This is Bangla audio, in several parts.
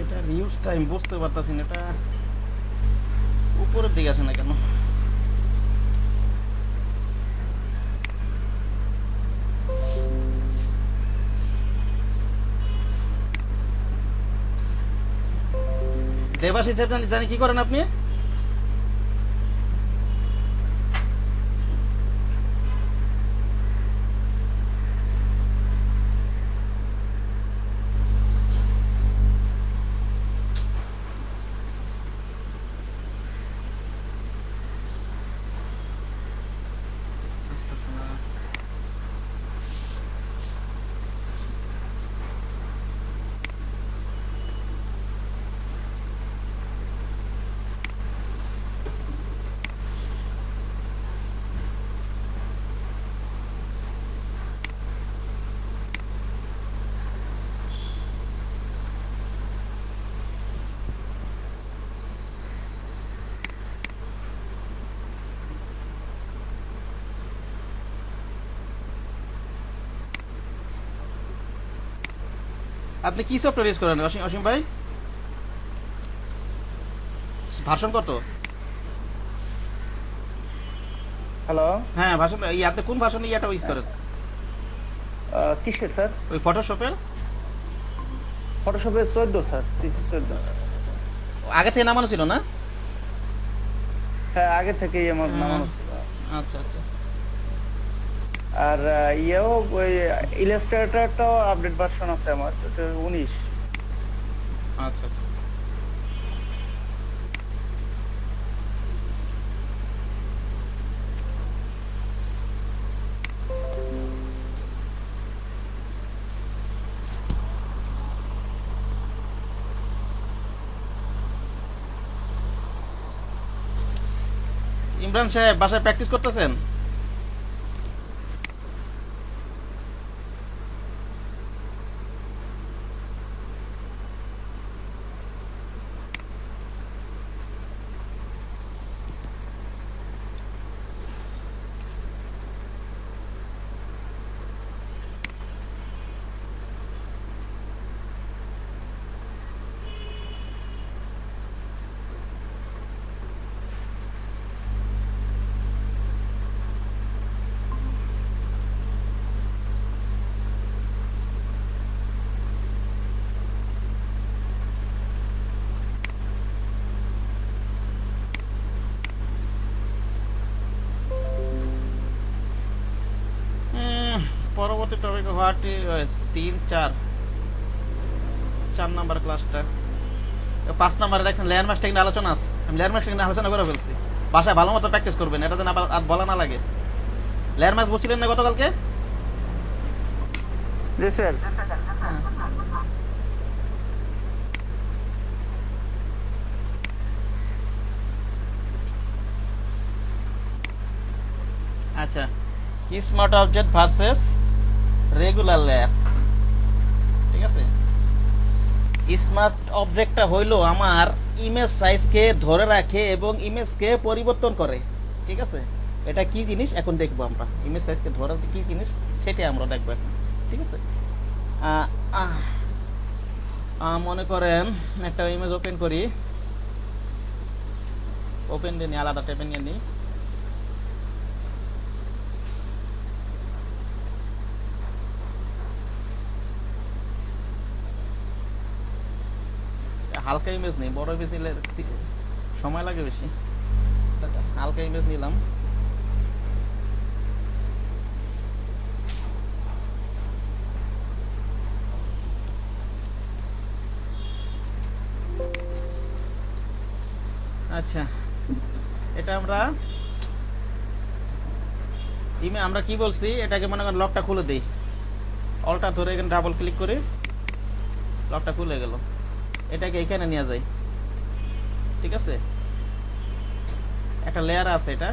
এটা রিউজটা আমি বুঝতে পারতাছি না, এটা উপরের দিকে আসে না কেন? দেবাশিস সাহেব জানি কি করেন আপনি? আপনি কি সফটওয়্যার ইউজ করেন অসীম ভাই? ভার্সন কত? হ্যালো, হ্যাঁ ভার্সন আপনি কোন ভার্সন ইয়াটা ইউজ করেন? কিসে স্যার? ওই ফটোশপের? ফটোশপে 14 স্যার, সিসি 14। আগে থেকে নামানো ছিল না? হ্যাঁ, আগে থেকেই আমার নামানো ছিল। আচ্ছা আচ্ছা। আর ইয়েও ওই ইলাস্ট্রেটরটাও আপডেট ভার্সন আছে আমার, এটা 19। আচ্ছা আচ্ছা। ইমরান সাহেব বাসায় প্র্যাকটিস করতেছেন? পরবর্তী টপিক হোয়াট ইজ 3-4 নাম্বার ক্লাসটা 5 নাম্বারে দেখছেন ল্যান্ডমার্ক টেকনিক আলোচনা আছে। আমি ল্যান্ডমার্ক টেকনিক আলোচনা করে ফেলছি। বাসায় ভালো মতো প্র্যাকটিস করবেন, এটা যেন আবার আর বলা না লাগে। ল্যান্ডমার্ক বলছিলেন না গতকালকে? জি স্যার। আচ্ছা, smart object versus regular layer. ঠিক আছে, স্মার্ট অবজেক্টটা হইলো আমার ইমেজ সাইজকে ধরে রাখে এবং ইমেজকে পরিবর্তন করে। ঠিক আছে, এটা কি জিনিস এখন দেখবো আমরা। ইমেজ সাইজকে ধরে কি জিনিস সেটাই আমরা দেখবো এখন। ঠিক আছে, মনে করেন একটা ইমেজ ওপেন করি, ওপেন দিয়ে নিই, আলাদা ট্যাবে নিয়ে নিই। হালকা ইমেজ নেই, বড় ইমেজ নিলে সময় লাগে বেশি। হালকা ইমেজ নিলাম। আচ্ছা, এটা আমরা আমরা কি বলছি, এটাকে মনে করেন লকটা খুলে দিই। অলটা ধরে এখানে ডাবল ক্লিক করে লকটা খুলে গেল। এটাকে এখানে নিয়ে যাই। ঠিক আছে, একটা লেয়ার আছে, এটা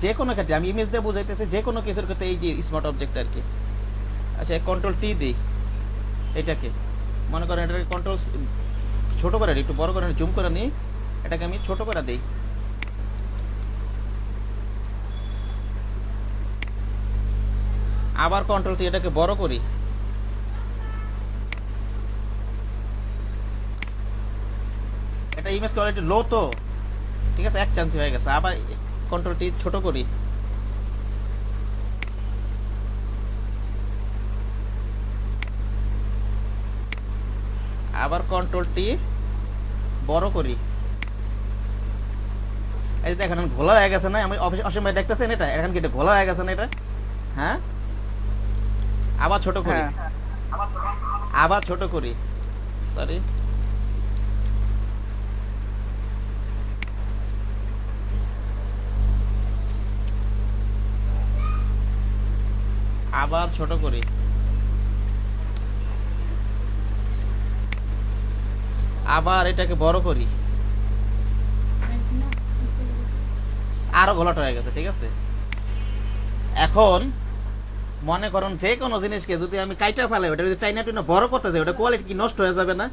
যে কোনো ক্ষেত্রে আমি ইমেজ দিয়ে বুঝাইতেছি, যে কোনো কিছুর ক্ষেত্রে এই যে স্মার্ট অবজেক্ট আর কি। আচ্ছা, কন্ট্রোল টি দিই। এটাকে মনে করেন এটাকে কন্ট্রোল ছোট করে নিই, একটু বড় করে জুম করে নিই। এটাকে আমি ছোট করে দিই। আবার কন্ট্রোল টি, এটাকে বড় করি। এটা ইমেজ কোয়ালিটি লো তো, ঠিক আছে, এক চান্স হয়ে গেছে। আবার কন্ট্রোল টি ছোট করি, আবার কন্ট্রোল টি বড় করি। এই যে দেখেন ঘোলা হয়ে গেছে না, আমি অসীম ভাই দেখতেছেন এটা, এখন কি এটা ঘোলা হয়ে গেছে না এটা? হ্যাঁ, আবার ছোট করি, আবার ছোট করি, সরি, আবার ছোট করি, আবার এটাকে বড় করি, আরো ঘোলাট হয়ে গেছে, ঠিক আছে। এখন মনে করুন যে কোনো জিনিসকে যদি আমি কাইটা ফেলাই, ওটা যদি টাইনা টুইনা বড় করতে যাই, ওটা কোয়ালিটি কি নষ্ট হয়ে যাবে না?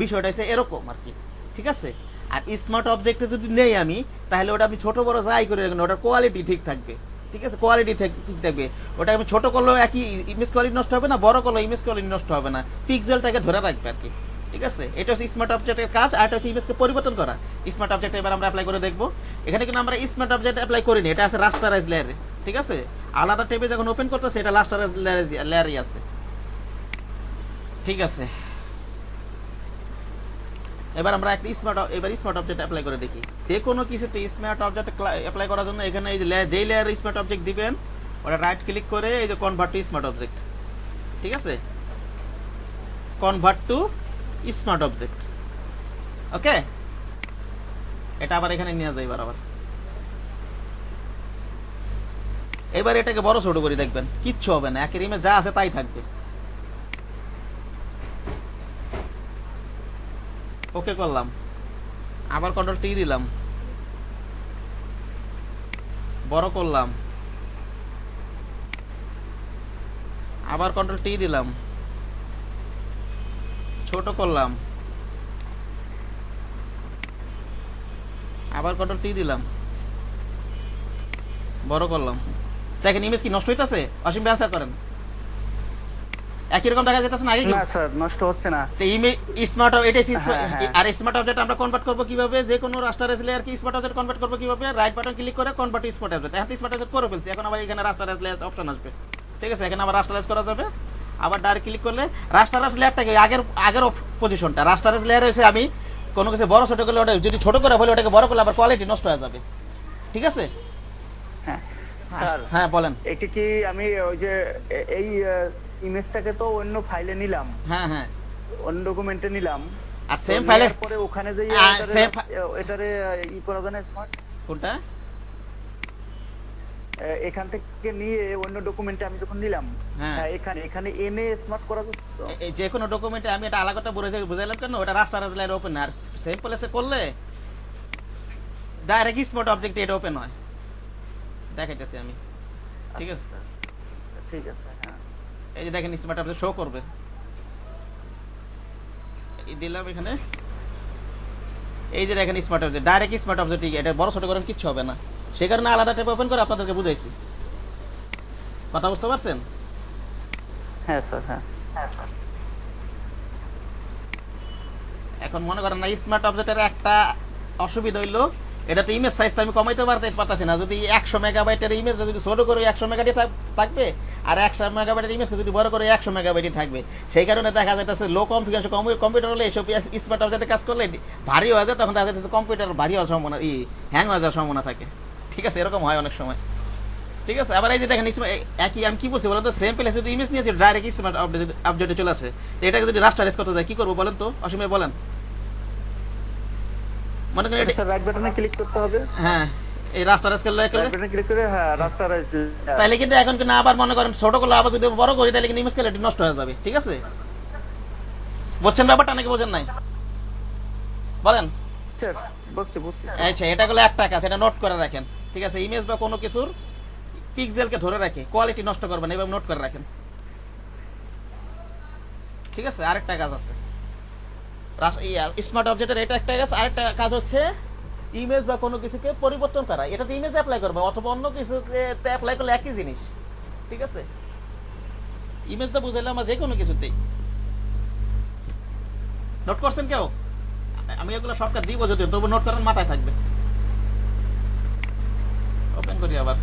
বিষয়টা হচ্ছে এরকম আর কি, ঠিক আছে। আর স্মার্ট অবজেক্টে যদি নেই আমি, তাহলে ওটা আমি ছোট বড় যাই করে রাখবো, ওটার কোয়ালিটি ঠিক থাকবে, ঠিক আছে, কোয়ালিটি ঠিক থাকবে। ওটা আমি ছোট করলেও একই ইমেজ কোয়ালিটি নষ্ট হবে না, বড় করলেও ইমেজ কোয়ালিটি নষ্ট হবে না, পিক্সেলটাকে ধরে রাখবে আর কি, ঠিক আছে। এটা হচ্ছে স্মার্ট অবজেক্টের কাজ, আর এটা হচ্ছে ইমেজকে পরিবর্তন করা। স্মার্ট অবজেক্ট এবার আমরা অ্যাপ্লাই করে দেখবো। এখানে কিন্তু আমরা স্মার্ট অবজেক্ট অ্যাপ্লাই করিনি, এটা আছে রাস্টারাইজ লেয়ারে, ঠিক আছে। আলাদা ট্যাবে যখন ওপেন করতেছে এটা রাস্টারাইজ লেয়ারই আছে, ঠিক আছে। এবার আমরা একটা স্মার্ট অবজেক্ট অ্যাপ্লাই করে দেখি। যে কোনো কিছুতে স্মার্ট অবজেক্ট অ্যাপ্লাই করার জন্য এখানে এই যে যেই লেয়ারে স্মার্ট অবজেক্ট দিবেন, ওটা রাইট ক্লিক করে এই যে কনভার্ট টু স্মার্ট অবজেক্ট, ঠিক আছে, কনভার্ট টু স্মার্ট অবজেক্ট, ওকে। এটা আবার এখানে নিয়ে যাই, এবার এটাকে বড় ছোট করে দেখবেন, কিচ্ছু হবে না, একের ইমেজ যা আছে তাই থাকবে। ওকে করলাম, আবার কন্ট্রোল টি দিলাম, বড় করলাম, আবার কন্ট্রোল টি দিলাম, ছোট করলাম, আবার কন্ট্রোল টি দিলাম, বড় করলাম। দেখেন ইমেজ কি নষ্ট হইতাছে? অসীম ভাই আনসার করেন। একই রকম দেখা যাইতাছে না আগে? না স্যার, নষ্ট হচ্ছে না। তো স্মার্ট এটা হ্যাঁ। আর স্মার্ট অবজেক্ট আমরা কনভার্ট করব কিভাবে? যে কোনো রাস্টারাইজ লেয়ার কি স্মার্ট অবজেক্ট কনভার্ট করব কিভাবে? রাইট বাটন ক্লিক করে কনভার্ট টু স্মার্ট অবজেক্ট। এখন স্মার্ট অবজেক্ট করে ফেলছি, এখন আবার এখানে রাস্টারাইজ লেয়ার অপশন আসবে, ঠিক আছে। এখানে আবার রাস্টারাইজ করা যাবে, আবার ডাইরেক্ট ক্লিক করলে রাস্টারাইজ লেয়ারটাকে আগের পজিশনটা রাস্টারাইজ লেয়ার হয়েছে। আমি কোনো কিছু বড় ছোট করলে ওটা যদি ছোট করে বলে ওটাকে বড় করলে আবার কোয়ালিটি নষ্ট হয়ে যাবে, ঠিক আছে। হ্যাঁ স্যার, হ্যাঁ বলেন। এটা কি আমি ওই যে এই ইমেজটাকে তো অন্য ফাইলে নিলাম, হ্যাঁ হ্যাঁ, অন্য ডকুমেন্টে নিলাম, আর সেম ফাইলে পরে ওখানে যে এটারে ই করা যায় না স্মার্ট? কোনটা? এখান থেকে নিয়ে অন্য ডকুমেন্টে আমি যখন নিলাম, হ্যাঁ এখানে এনে স্মার্ট করা যাচ্ছে তো? যে কোনো ডকুমেন্টে আমি এটা আলাদা বুঝাইলাম কেন, ওটা রাস্টারাইজ লেয়ার ওপেন, আর সেম প্লেসে করলে ডাইরেক্ট স্মার্ট অবজেক্ট এটা ওপেন হয়, দেখাইতেছি আমি, ঠিক আছে। ঠিক আছে, হ্যাঁ। এই যে দেখেন স্মার্ট অবজেক্ট শো করবে, এই দিলাম এখানে, এই যে দেখেন smart object, direct smart object, এটা বড় ছোট করেন কিচ্ছু হবে না, সে কারণে আলাদা ট্যাব ওপেন করে আপনাদেরকে বুঝাইছি। কথা বুঝতে পারছেন? হ্যাঁ স্যার, হ্যাঁ। এখন মনে করেন না স্মার্ট অবজেক্টের একটা অসুবিধা হইলো, এটাতে ইমেজ সাইজটা আমি কমাইতে পারতেছি না। যদি 100 মেগাবাইটের ইমেজটা যদি ছোট করে 100 মেগাবাইট থাকবে, আর 100 মেগাবাইটের ইমেজকে যদি বড় করে 100 মেগাবাইটই থাকবে। সেই কারণে দেখা যাইতেছে লো কনফিগারেশন কম্পিউটার হলে এইসব স্মার্ট অবজেক্টে কাজ করলে ভারী হয়ে যায়, তখন দেখা যাচ্ছে কম্পিউটার ভারী হওয়ার সম্ভাবনা, হ্যাং হয়ে যাওয়ার সম্ভাবনা থাকে, ঠিক আছে, এরকম হয় অনেক সময়, ঠিক আছে। আবার এই যে দেখেন একই আমি কি বলছি বলেন তো, সেম প্লেসে যদি ইমেজ নিয়েছি ডাইরেক্ট স্মার্ট অবজেক্টে চলে আসে, তো এটাকে যদি রাস্টারাইজ করতে যায় কি করবো বলেন তো অসীম ভাই, বলেন। মনে করেন স্যার রাইট বাটনে ক্লিক করতে হবে, হ্যাঁ, এই রাস্টারাইজ করলে রাইট বাটনে ক্লিক করে, হ্যাঁ, রাস্টারাইজ। তাইলে কিন্তু এখন কিন্তু আবার মনে করেন ছোট করলে আবার যদি বড় করি তাহলে কিন্তু ইমেজ কোয়ালিটি নষ্ট হয়ে যাবে, ঠিক আছে। বুঝছেন ব্যাপারটা নাকি বোঝেন নাই? বলেন। স্যার বুঝছি। আচ্ছা, এটা হলো একটা কাজ, এটা নোট করে রাখেন, ঠিক আছে। ইমেজ বা কোনো কিছুর পিক্সেলকে ধরে রাখে, কোয়ালিটি নষ্ট করবেন, এভাবে নোট করে রাখেন, ঠিক আছে। আরেকটা কাজ আছে স্মার্ট অবজেক্টের, এটা একটা কাজ। আরেকটা কাজ হচ্ছে ইমেজ বা কোনো কিছুকে পরিবর্তন করা। এটাতে ইমেজ অ্যাপ্লাই করবে অথবা অন্য কিছুকে অ্যাপ্লাই করলে একই জিনিস, ঠিক আছে। ইমেজটা বুঝাইলে আমরা যে কোনো কিছুতেই নোট করছেন কেউ? আমি এগুলো সবটা দিব যদিও, তবু নোট করার মাথায় থাকবে। ওপেন করি আবার।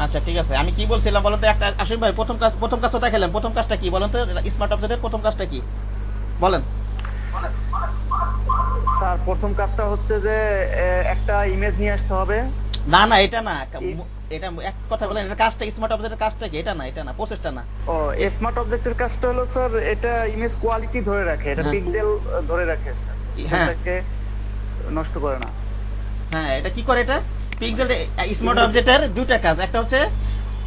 আচ্ছা ঠিক আছে, আমি কি বলছিলাম বলুন তো একটা, আসিফ ভাই প্রথম কাজ তো দেখালাম, প্রথম কাজটা কি বলুন তো, স্মার্ট অবজেক্টের প্রথম কাজটা কি বলেন? স্যার প্রথম কাজটা হচ্ছে যে একটা ইমেজ নিয়ে আসতে হবে। না না এটা না, এটা এক কথা বলেন, এটা কাজটা স্মার্ট অবজেক্টের কাজটা কি? এটা না প্রসেসটা না। ও স্মার্ট অবজেক্টের কাজটা হলো স্যার, এটা ইমেজ কোয়ালিটি ধরে রাখে, এটা হ্যাঁ। পিক্সেল ধরে রাখে স্যার, হ্যাঁ। এটাকে নষ্ট করে না। হ্যাঁ এটা কি করে? এটা পিক্সেল স্মার্ট অবজেক্টের দুইটা কাজ, একটা হচ্ছে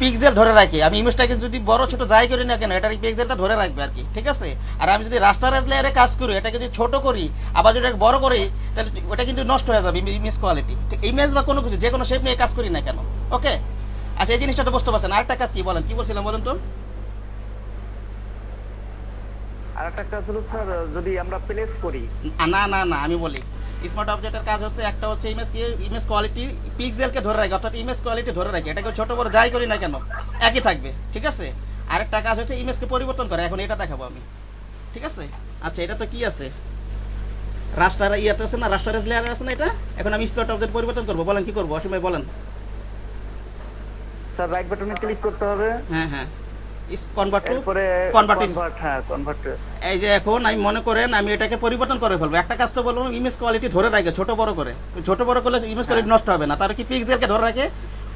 পিক্সেল ধরে রাখি, আমি ইমেজটাকে যদি বড় ছোট যাই করি না কেন এটার পিক্সেলটা ধরে রাখবে আর কি, ঠিক আছে? আর আমি যদি রাস্টারাইজ লেয়ারে কাজ করি, এটাকে যদি ছোট করি আবার যদি বড় করি, তাহলে ওটা কিন্তু নষ্ট হয়ে যাবে ইমেজ কোয়ালিটি, ঠিক? ইমেজ বা কোনো কিছু যে কোনো শেপ নিয়ে কাজ করি না কেন, ওকে? আচ্ছা এই জিনিসটা তো বুঝতে পারছেন। আরেকটা কাজ কি বলেন, কি বলছিলাম বলেন তো? আর একটা কাজ হলো স্যার, যদি আমরা প্লেস করি। না না না আমি বলি, স্মার্ট অবজেক্টের কাজ হচ্ছে একটা হচ্ছে ইমেজ কোয়ালিটি পিক্সেলকে ধরে রাখে, অর্থাৎ ইমেজ কোয়ালিটি ধরে রাখে, এটাকে ছোট বড় যাই করি না কেন একই থাকবে, ঠিক আছে? আরেকটা কাজ হচ্ছে ইমেজকে পরিবর্তন করে, এখন এটা দেখাবো আমি, ঠিক আছে? আচ্ছা এটা তো কি আছে, রাস্টার ইয়াতে আছে না, রাস্টারাইজ লেয়ার আছে না এটা, এখন আমি স্মার্ট অবজেক্ট পরিবর্তন করবো, বলেন কি করবো অসীম ভাই বলেন? স্যার রাইট বাটনে ক্লিক করতে হবে। হ্যাঁ হ্যাঁ, কনভার্ট টু এরপরে কনভার্ট। কনভার্ট। এই যে এখন আমি মনে করেন আমি এটাকে পরিবর্তন করে ফেলবো, একটা কাজ তো বলবো ইমেজ কোয়ালিটি ধরে রাখে ছোট বড় করে, ছোট বড় করলে ইমেজ কোয়ালিটি নষ্ট হবে না, তার কি পিক্সেলকে ধরে রাখে,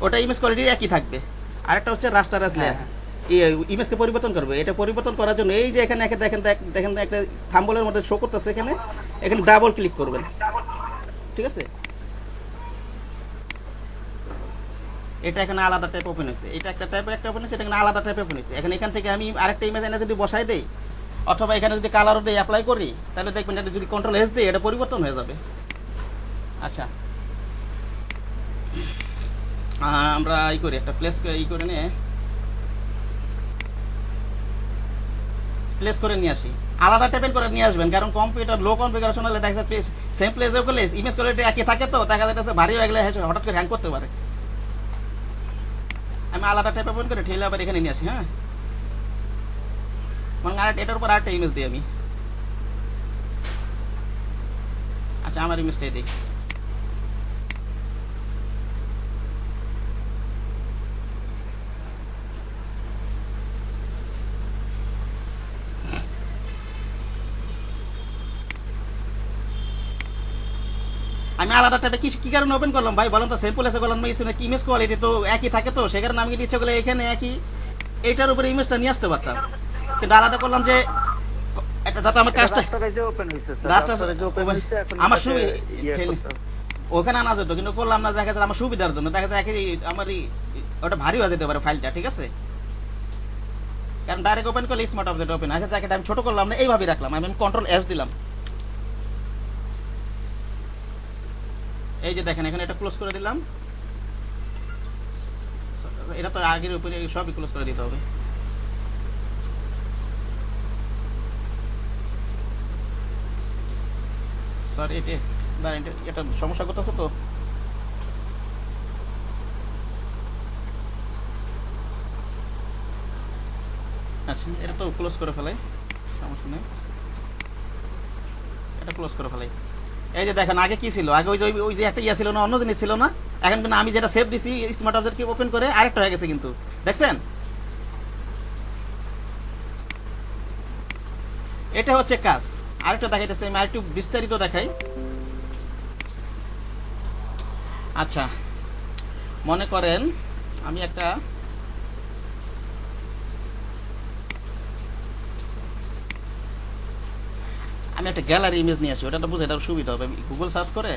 ওটা ইমেজ কোয়ালিটি একই থাকবে। আরেকটা হচ্ছে রাস্টারাইজ লেয়ার, ইমেজকে পরিবর্তন করবে, এটা পরিবর্তন করার জন্য এই যে এখানে দেখেন একটা থাম্বলের মধ্যে শো করতেছে, এখানে ডাবল ক্লিক করবেন, ঠিক আছে? এটা এখানে আলাদা টাইপ ওপেন হয়েছে, এটা একটা ওপেন হয়েছে, এটা এখানে আলাদা টাইপ ওপেন হয়েছে। এখান থেকে আমি আরেকটা ইমেজ এনে যদি বসাই দেই অথবা এখানে যদি কালারও দিয়ে অ্যাপ্লাই করি, তাহলে দেখবেন এটা যদি কন্ট্রোল এস দিই এটা পরিবর্তন হয়ে যাবে। আচ্ছা আমরা এই করি একটা প্লেস করে নিয়ে প্লেস করে নিয়ে আসি, আলাদা টাইপের করে নিয়ে আসবেন, কারণ কম্পিউটার লো কনফিগারেশন হলে দেখা যায় সেম প্লেসেও করলে ইমেজ কোয়ালিটি একই থাকে, তো দেখা যাচ্ছে ভারী হয়ে গেলে হঠাৎ করে হ্যাং করতে পারে। আমি আলাদা টাইপ ওপেন করে ঠেলে আবার এখানে নিয়ে আসি। হ্যাঁ মানে এটার উপর আরেকটা ইমেজ দিই আমি। আচ্ছা আমার ইমেজটাই দিই। আমি আলাদা টাইপে কি কারণে ওপেন করলাম ভাই বলেন তো? সিম্পল এসে বললাম ইমেজ কোয়ালিটি তো একই থাকে, তো সে কারণে আমি ইচ্ছে করলে এখানে একই এইটার উপরে ইমেজটা নিয়ে আসতে পারতাম, কিন্তু আলাদা করলাম যে এটা যাতে আমার কাজটা আমার ওখানে আনা যেত, কিন্তু করলাম না, দেখা যায় আমার সুবিধার জন্য, দেখা যায় আমার ওটা ভারী হয়ে যেতে পারে ফাইলটা, ঠিক আছে? কারণ ডাইরেক্ট ওপেন করলে স্মার্ট অবজেক্ট ওপেন আছে, জায়গাটা আমি ছোট করলাম না, এইভাবে রাখলাম, আমি কন্ট্রোল এস দিলাম। এই যে দেখেন এখানে এটা ক্লোজ করে দিলাম, এটা তো আগের উপরে সবই ক্লোজ করে দিতে হবে। সরি এটা সমস্যা করতেছে তো। আচ্ছা এটা তো ক্লোজ করে ফেলাই, সমস্যা নেই, এটা ক্লোজ করে ফেলাই। এই যে দেখেন আগে কি ছিল, আগে ওই যে একটা ইয়া ছিল না, অন্য জিনিস ছিল না, এখন কিন্তু আমি যেটা সেভ দিছি স্মার্ট অবজেক্ট কি ওপেন করে আরেকটা হয়ে গেছে, কিন্তু দেখছেন? এটা হচ্ছে কাজ। আরেকটা দেখাইতেছে, আমি আরেকটু বিস্তারিত দেখাই। আচ্ছা মনে করেন আমি একটা গ্যালারি ইমেজ নিয়ে আসি, ওটা তো বুঝে, এটা সুবিধা হবে, আমি গুগল সার্চ করে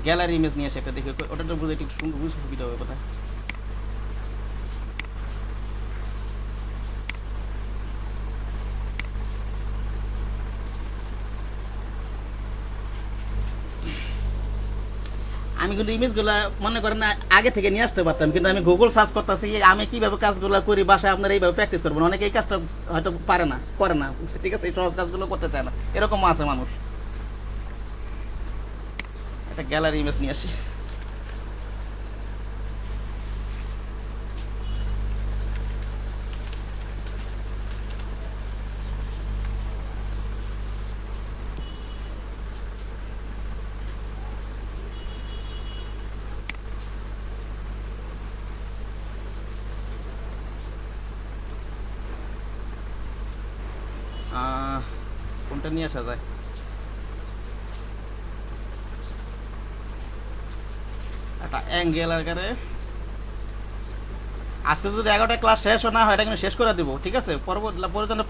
গ্যালারি ইমেজ নিয়ে আসি, একটা দেখি ওটা তো বুঝে একটু সুবিধা হবে কোথায়। আমি কিন্তু ইমেজগুলা মনে করেন আগে থেকে নিয়ে আসতে পারতাম, কিন্তু আমি গুগল সার্চ করতেছি আমি কিভাবে কাজগুলো করি বাসায়, আপনারা এইভাবে প্র্যাকটিস করবেন, অনেকে এই কাজটা হয়তো পারে না, করে না, ঠিক আছে? এই সহজ কাজগুলো করতে চায় না, এরকম আছে মানুষ। একটা গ্যালারি ইমেজ নিয়ে আসি, নিয়ে আসা যায়। একটা অ্যাঙ্গেল আকারে আজকে যদি 11টা ক্লাস শেষ না হয় এটা কিন্তু শেষ করে দিব, ঠিক আছে?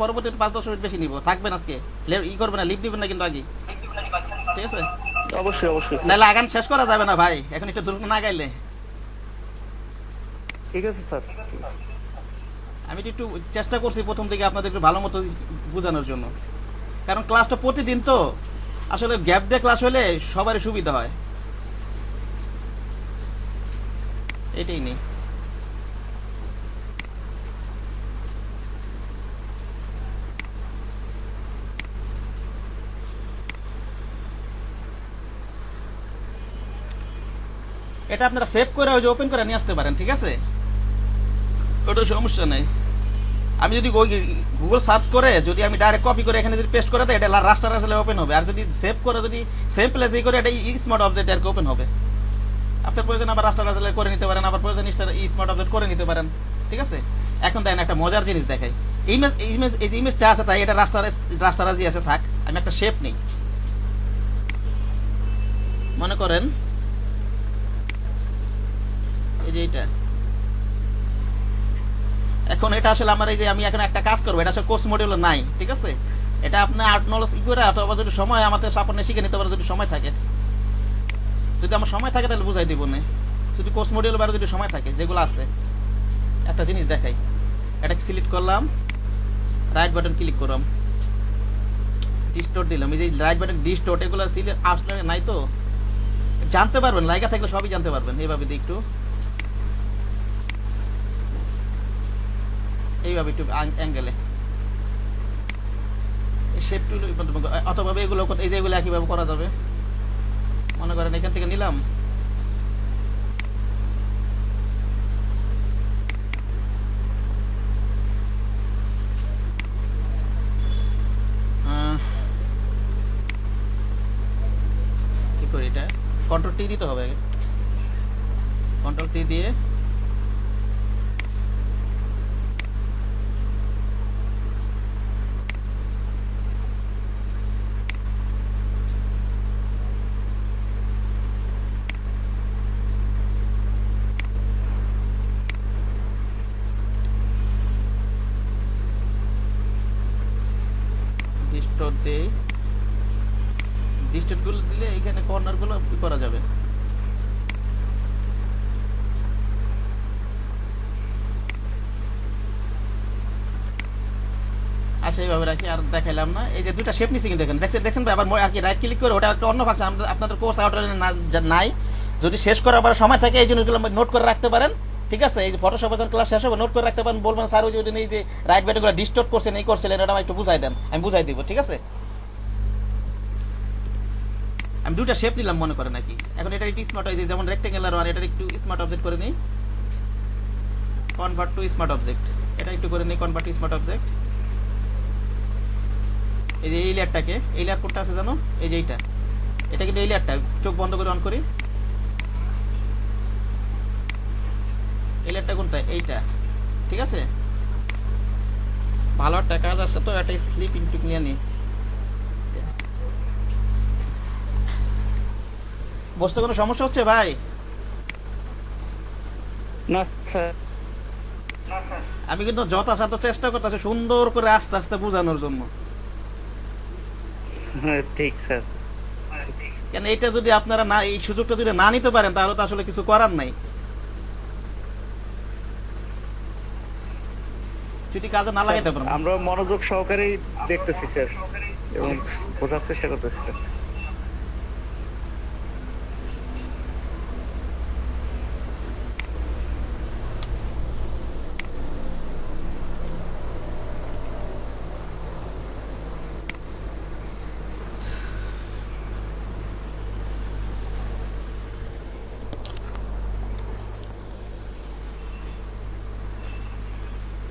পরবর্তী 5-10 মিনিট বেশি নিব, থাকবেন আজকে, ই করবে না, লিভ দিবেন না কিন্তু আগে, ঠিক আছে? অবশ্যই অবশ্যই স্যার। নাহলে আগান শেষ করা যাবে না ভাই, এখন একটু দ্রুত না গাইলে। ঠিক আছে স্যার। আমি একটু চেষ্টা করছি প্রথম থেকে আপনাদের একটু ভালো মতো বোঝানোর জন্য, কারণ ক্লাসটা প্রতিদিন তো আসলে গ্যাপ দিয়ে ক্লাস হলে সবারই সুবিধা হয়, এটাই নেই। এটা আপনারা সেভ করে ওই যে ওপেন করে নিয়ে আসতে পারেন, ঠিক আছে? ওটা সমস্যা নেই। আমি যদি গুগল সার্চ করে যদি আমি ডাইরেক্ট কপি করে এখানে যদি পেস্ট করে দেয়, এটা রাস্টার আসলে ওপেন হবে। আর যদি সেভ করে যদি সেম প্লেসে করে এটা স্মার্ট অবজেক্ট আর কি ওপেন হবে। আপনার প্রয়োজন আবার রাস্টার আসলে করে নিতে পারেন, আবার প্রয়োজন স্মার্ট অবজেক্ট করে নিতে পারেন, ঠিক আছে? এখন দেখেন একটা মজার জিনিস দেখাই। এই ইমেজটা আছে তাই এটা রাস্টারাজি আছে, থাক। আমি একটা শেপ নেই, মনে করেন এই যে এইটা। এখন এটা আসলে আমার এই যে আমি এখন একটা কাজ করবো, এটা আসলে কোর্স মডিউলে নাই, ঠিক আছে? এটা আপনি আর্ট নলেজ ই করে অথবা যদি সময় আমাদের সাপোর্ট শিখে নিতে পারে, যদি সময় থাকে। যদি আমার সময় থাকে তাহলে বুঝাই দিব না, যদি কোর্স মডিউল বাইরে যদি সময় থাকে যেগুলো আছে। একটা জিনিস দেখাই, এটাকে সিলেক্ট করলাম, রাইট বাটন ক্লিক করলাম, ডিস্টোর্ট দিলাম। এই যে রাইট বাটন ডিস্টোর্ট এগুলো সিলেক্ট আসলে নাই তো, জানতে পারবেন, লাইকা থাকলে সবই জানতে পারবেন। এইভাবে দিই একটু, এইভাবে একটু অ্যাঙ্গেলে শেপ টুল অথবা এগুলো এই যে এগুলো একইভাবে করা যাবে। মনে করেন এখান থেকে নিলাম, কি করি এটা, কন্ট্রোল টি দিতে হবে, কন্ট্রোল টি দিয়ে ডিস্টোর্ট দেই। ডিস্টোর্ট গুলো দিলে এখানে কর্নার গুলো করা যাবে। আচ্ছা এইভাবে রাখি, আর দেখাইলাম না। এই যে দুটা শেপ নিছি কিন্তু দেখেন, দেখছেন ভাই? আবার আর কি রাইট ক্লিক করে ওটা একটা অন্য ফাংশন, আপনাদের কোর্স আউটলাইনে নাই। যদি শেষ করার পর সময় থাকে এই জিনিসগুলো নোট করে রাখতে পারেন, ঠিক আছে? এই যে ফটোশপ যখন ক্লাস শেষ হবে নোট করে রাখতে পারেন, বলবেন স্যার ওই যে এই যে রাইট বাটনগুলো ডিস্টোর্ট করছেন, এই করছিলেন, এটা আমার একটু বুঝাই দেন, আমি বুঝাই দিব, ঠিক আছে? আমি দুটা শেপ নিলাম মনে করেন নাকি। এখন এটা একটু স্মার্ট হয়েছে, যেমন রেক্টেঙ্গুলার ওয়ান, এটা একটু স্মার্ট অবজেক্ট করে নিই, কনভার্ট টু স্মার্ট অবজেক্ট। এটা একটু করে নিই, কনভার্ট টু স্মার্ট অবজেক্ট। এই যে এই লেয়ারটাকে, এই লেয়ার কোডটা আছে জানো, এই যে এইটা, এটা কিন্তু এই লেয়ারটা, চোখ বন্ধ করে অন করি। এই লেয়ারটা কোনটা? এইটা, ঠিক আছে? ভালো একটা কাজ আছে তো, একটা স্লিপ ইনটু নিয়ে নিই। বুঝতে কোনো সমস্যা হচ্ছে ভাই? না স্যার। আমি কিন্তু যথাসাধ্য চেষ্টা করতেছি সুন্দর করে আস্তে আস্তে বোঝানোর জন্য। হ্যাঁ ঠিক স্যার। কেন এইটা যদি আপনারা না, এই সুযোগটা যদি না নিতে পারেন তাহলে তো আসলে কিছু করার নাই। যদি কাজে না লাগাইতে পারেন। আমরা মনোযোগ সহকারেই দেখতেছি স্যার এবং বোঝার চেষ্টা করতেছি স্যার।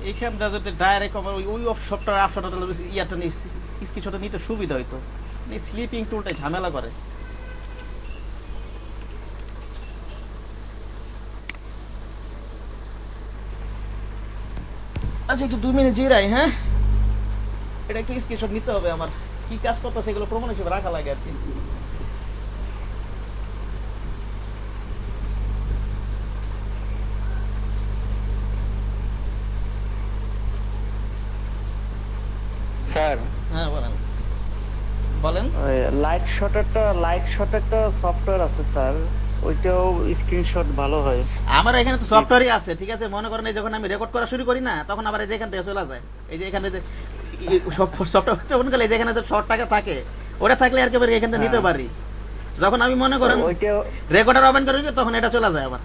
এইখানটা যদি ডাইরেক্ট আমার ওই সফটওয়্যার অপশনটা ইয়াটা স্ক্রিনশটটা নিতে সুবিধা হইতো। এই স্লিপিং টুলটাই ঝামেলা করে। আচ্ছা একটু 2 মিনিট জিরাই, হ্যাঁ? এটা একটু স্ক্রিনশট নিতে হবে আমার। কি কাজ করতেছে এগুলো প্রমাণ হিসেবে রাখা লাগে আর কি। স্যার হ্যাঁ বলেন বলেন। লাইট শট একটা সফটওয়্যার আছে স্যার, ওইটাও স্ক্রিনশট ভালো হয়। আমার এখানে তো সফটওয়্যারই আছে, ঠিক আছে। মনে করেন এই যখন আমি রেকর্ড করা শুরু করি না, তখন আবার এই যে এখান থেকে চলে যায়, এই যে এখানে যে সফটওয়্যার যখন গেলে যেখানে যে শর্ট টাকা থাকে, ওটা থাকলে আর কি এখান থেকে নিতে পারি। যখন আমি মনে করেন ওইটাও রেকর্ডার ওপেন করি তখন এটা চলে যায় আবার,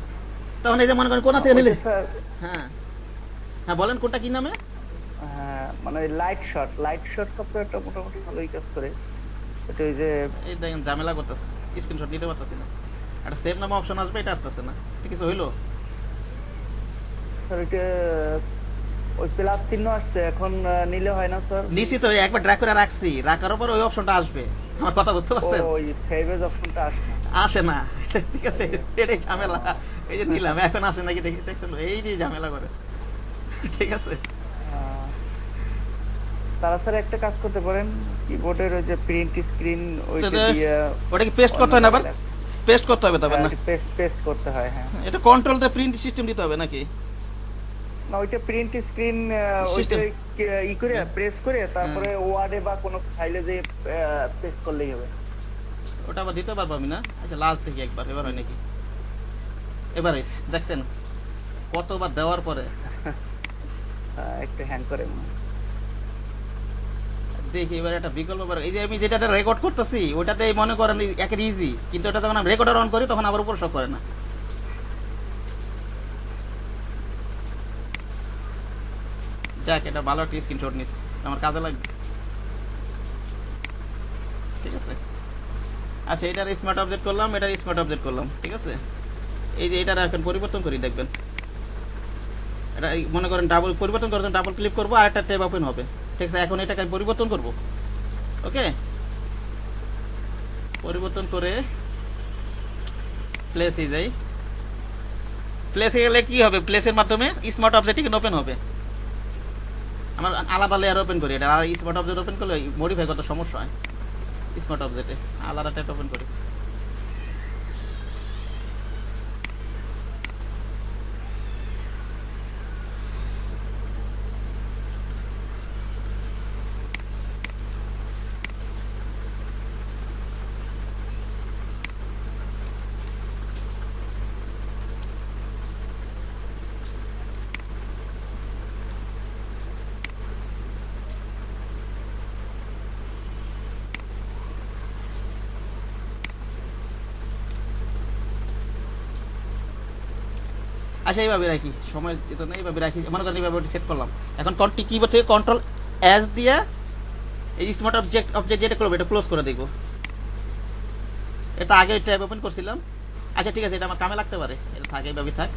তখন এই যে মনে করেন কোথা থেকে নিলে। স্যার হ্যাঁ হ্যাঁ বলেন কোনটা কি নামে? মানে লাইট শট সফটওয়্যারটা মোটামুটি ভালোই কাজ করে। এটা ওই যে এই দেখেন ঝামেলা করতেছে, স্ক্রিনশট নিতে পারতেছি না। একটা সেভ নামে অপশন আসবে, এটা আসতেছে না। ঠিক আছে হইলো? স্যার ওইটা ওই প্লাস চিহ্ন আসছে, এখন নিলে হয় না স্যার? নিশ্চিত একবার ড্র্যাগ করে রাখছি, রাখার পর ওই অপশনটা আসবে। আমার কথা বুঝতে পারছেন? ওই সেভেজ অপশনটা আসে না। আসে না, ঠিক আছে, এটাই ঝামেলা। এই যে নিলাম, এখন আসে নাকি দেখছেন, এই যে ঝামেলা করে। ঠিক আছে তারা স্যার একটা কাজ করতে পারেন, কিবোর্ডের ওই যে প্রিন্ট স্ক্রিন ওইটা দিয়ে ওটা কি পেস্ট করতে হয় না? আবার পেস্ট করতে হবে তবে না? পেস্ট করতে হয়। হ্যাঁ এটা কন্ট্রোলটা প্রিন্ট সিস্টেম দিতে হবে নাকি? না, ওইটা প্রিন্ট স্ক্রিন ওইটা System. ই করে প্রেস করে তারপরে ওয়ার্ডে বা কোনো ফাইলে যে পেস্ট করলেই হবে। ওটা আবার দিতে পারবো আমি না? আচ্ছা লাস্ট থেকে একবার, এবার হয় নাকি? এবার দেখছেন কতবার দেওয়ার পরে একটু হ্যাং করে দেখি এবার একটা বিকল্প বার। এই যে আমি যেটা রেকর্ড করতেছি ওটাতে মনে করেন একের ইজি, কিন্তু ওটা যখন আমি রেকর্ডার অন করি তখন আবার উপর শো করে না। যাক, এটা ভালো একটা স্ক্রিনশট নিস, আমার কাজে লাগবে। ঠিক আছে আচ্ছা, এটার স্মার্ট অবজেক্ট করলাম, এটার স্মার্ট অবজেক্ট করলাম। ঠিক আছে এই যে এটার এখন পরিবর্তন করি, দেখবেন এটা মনে করেন ডাবল পরিবর্তন করার জন্য ডাবল ক্লিক করবো আর একটা ট্যাব ওপেন হবে। ঠিক আছে এখন এটাকে আমি পরিবর্তন করব। ওকে পরিবর্তন করে প্লেসে যাই। প্লেসে গেলে কি হবে? প্লেসের মাধ্যমে স্মার্ট অবজেক্ট এখানে ওপেন হবে। আমার আলাদা লেয়ার ওপেন করি, এটা স্মার্ট অবজেক্ট ওপেন করলে মডিফাই করতে সমস্যা হয়। স্মার্ট অবজেক্টে আলাদা ট্যাব ওপেন করি। আচ্ছা এইভাবে রাখি, সময় যেত না, এইভাবে রাখি। মনে করেন এইভাবে সেট করলাম। এখন কিবোর্ড থেকে কন্ট্রোল এস দিয়ে এই স্মার্ট অবজেক্ট যেটা করবো এটা ক্লোজ করে দেখবো। এটা আগে ট্যাব ওপেন করছিলাম। আচ্ছা ঠিক আছে, এটা আমার কামে লাগতে পারে, এটা থাক, এইভাবে থাক।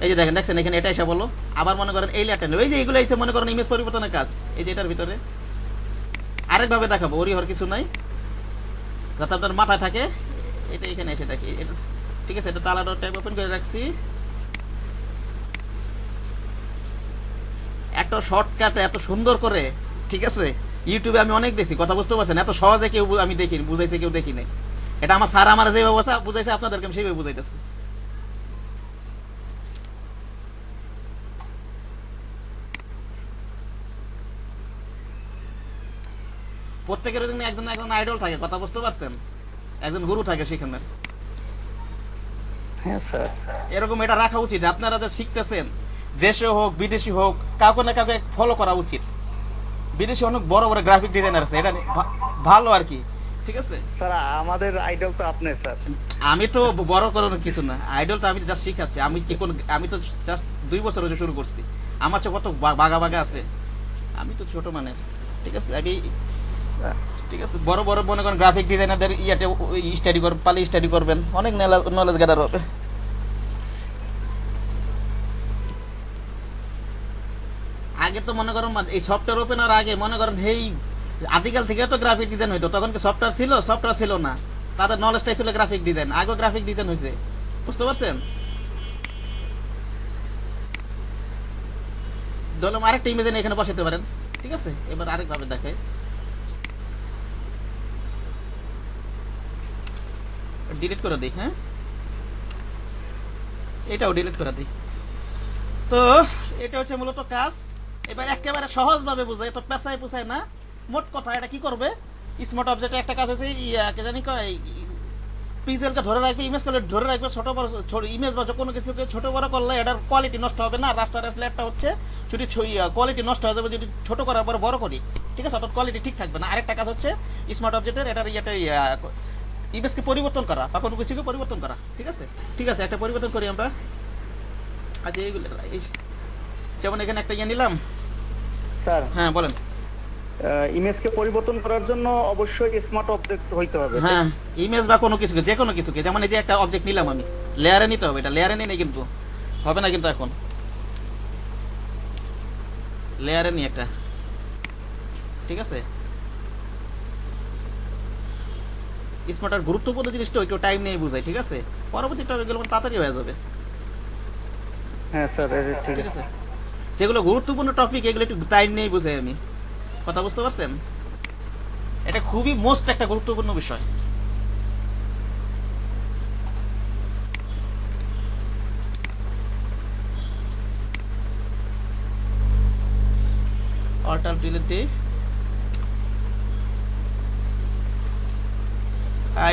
এই যে দেখছেন এখানে এটা এসে বলো। আবার মনে করেন এই লেয়ারটা নেই, এই যে এগুলো এসে মনে করেন ইমেজ পরিবর্তনের কাজ, এই যে এটার ভিতরে আরেকভাবে দেখাবো, ওরই হওয়ার কিছু নাই, যাতে আপনার মাথায় থাকে। এটা এখানে এসে দেখি এটা। ঠিক আছে এটা তালাটা ট্যাব ওপেন করে রাখছি। একটা শর্টকাট এত সুন্দর করে, ঠিক আছে, ইউটিউবে আমি অনেক দেখছি, কথা বুঝতে পারছেন, এত সহজে কেউ আমি দেখিনি, বুঝাইছে কেউ দেখি নাই। এটা আমার স্যার আমার যে ব্যবস্থা বুঝাইছে আপনাদেরকে আমি সেইভাবে বুঝাইতেছি। প্রত্যেকের জন্য একজন একজন আইডল থাকে, কথা বুঝতে পারছেন, একজন গুরু থাকে সেখানে। হ্যাঁ স্যার এরকম এটা রাখা উচিত, আপনারা যা শিখতেছেন দেশে হোক বিদেশি হোক, কাউকে না কাউকে ফলো করা উচিত। বিদেশে অনেক বড় বড় গ্রাফিক ডিজাইনার আছে, এটা ভালো আর কি। ঠিক আছে স্যার, আমাদের আইডল তো আপনি স্যার। আমি তো বড় করার কিছু না, আইডল তো আমি জাস্ট শিখাচ্ছি। আমি তো জাস্ট 2 বছর হয়েছে শুরু করছি, আমার চেয়ে কত বাগা বাগা আছে, আমি তো ছোট মানের। ঠিক আছে আমি ঠিক আছে বড় বড় মনে করেন গ্রাফিক ডিজাইনারদের ইয়াতে স্টাডি পালে স্টাডি করবেন, অনেক নলেজ গ্যাদার হবে। আগে তো মনে করেন এই সফটওয়্যার ওপেন হওয়ার আগে মনে করেন এই আদিকাল থেকে তো গ্রাফিক ডিজাইন হইতো, তখন কি সফটওয়্যার ছিল? সফটওয়্যার ছিল না, তাদের নলেজটাই ছিল গ্রাফিক ডিজাইন। আগে গ্রাফিক ডিজাইন হয়েছে, বুঝতে পারছেন? ধরলাম আরেকটা ইমেজ এখানে বসাতে পারেন। ঠিক আছে এবার আরেকভাবে দেখে, ডিলিট করে দিই। হ্যাঁ, এটাও ডিলিট করে দিই। তো এটা হচ্ছে মূলত কাজ। এবার একেবারে সহজভাবে বোঝাই, তো পেঁচায় পুছায় না। মোট কথা এটা কি করবে, স্মার্ট অবজেক্টের একটা কাজ হচ্ছে কে জানি কয় পিক্সেলকে ধরে রাখবে, ইমেজ করলে ধরে রাখবে। ছোট বড় ইমেজ বা কোনো কিছুকে ছোট বড় করলে এটার কোয়ালিটি নষ্ট হবে না। রাস্টার আসলে একটা হচ্ছে যদি কোয়ালিটি নষ্ট হয়ে যাবে যদি ছোট করার পরে বড় করি, ঠিক আছে, অর্থাৎ কোয়ালিটি ঠিক থাকবে না। আরেকটা কাজ হচ্ছে স্মার্ট অবজেক্টের এটার ইমেজকে পরিবর্তন করা বা কোনো কিছুকে পরিবর্তন করা, ঠিক আছে। ঠিক আছে, একটা পরিবর্তন করি আমরা। আচ্ছা, এইগুলো যেমন এখানে একটা নিলাম। স্যার হ্যাঁ বলেন। ইমেজকে পরিবর্তন করার জন্য অবশ্যই স্মার্ট অবজেক্ট হইতে হবে। হ্যাঁ, ইমেজ বা কোনো কিছুকে, যে কোনো কিছুকে, যেমন এই যে একটা অবজেক্ট নিলাম আমি, লেয়ারে নিতে হবে। এটা লেয়ারে নিয়ে কিন্তু হবে না, কিন্তু এখন লেয়ারে নিয়ে একটা, ঠিক আছে। স্মার্টার গুরুত্বপূর্ণ জিনিসটা একটু টাইম নিয়ে বুঝাই, ঠিক আছে। পরবর্তী টপিকগুলো তাড়াতাড়ি হয়ে যাবে, হ্যাঁ স্যার, ঠিক ঠিক আছে। আছে। যেগুলো গুরুত্বপূর্ণ টপিক এগুলো একটু টাইম নিয়ে বুঝাই আমি। কথা বুঝতে পারছেন? এটা খুবই মোস্ট একটা গুরুত্বপূর্ণ বিষয়। অল্টার ডিলিট দিই।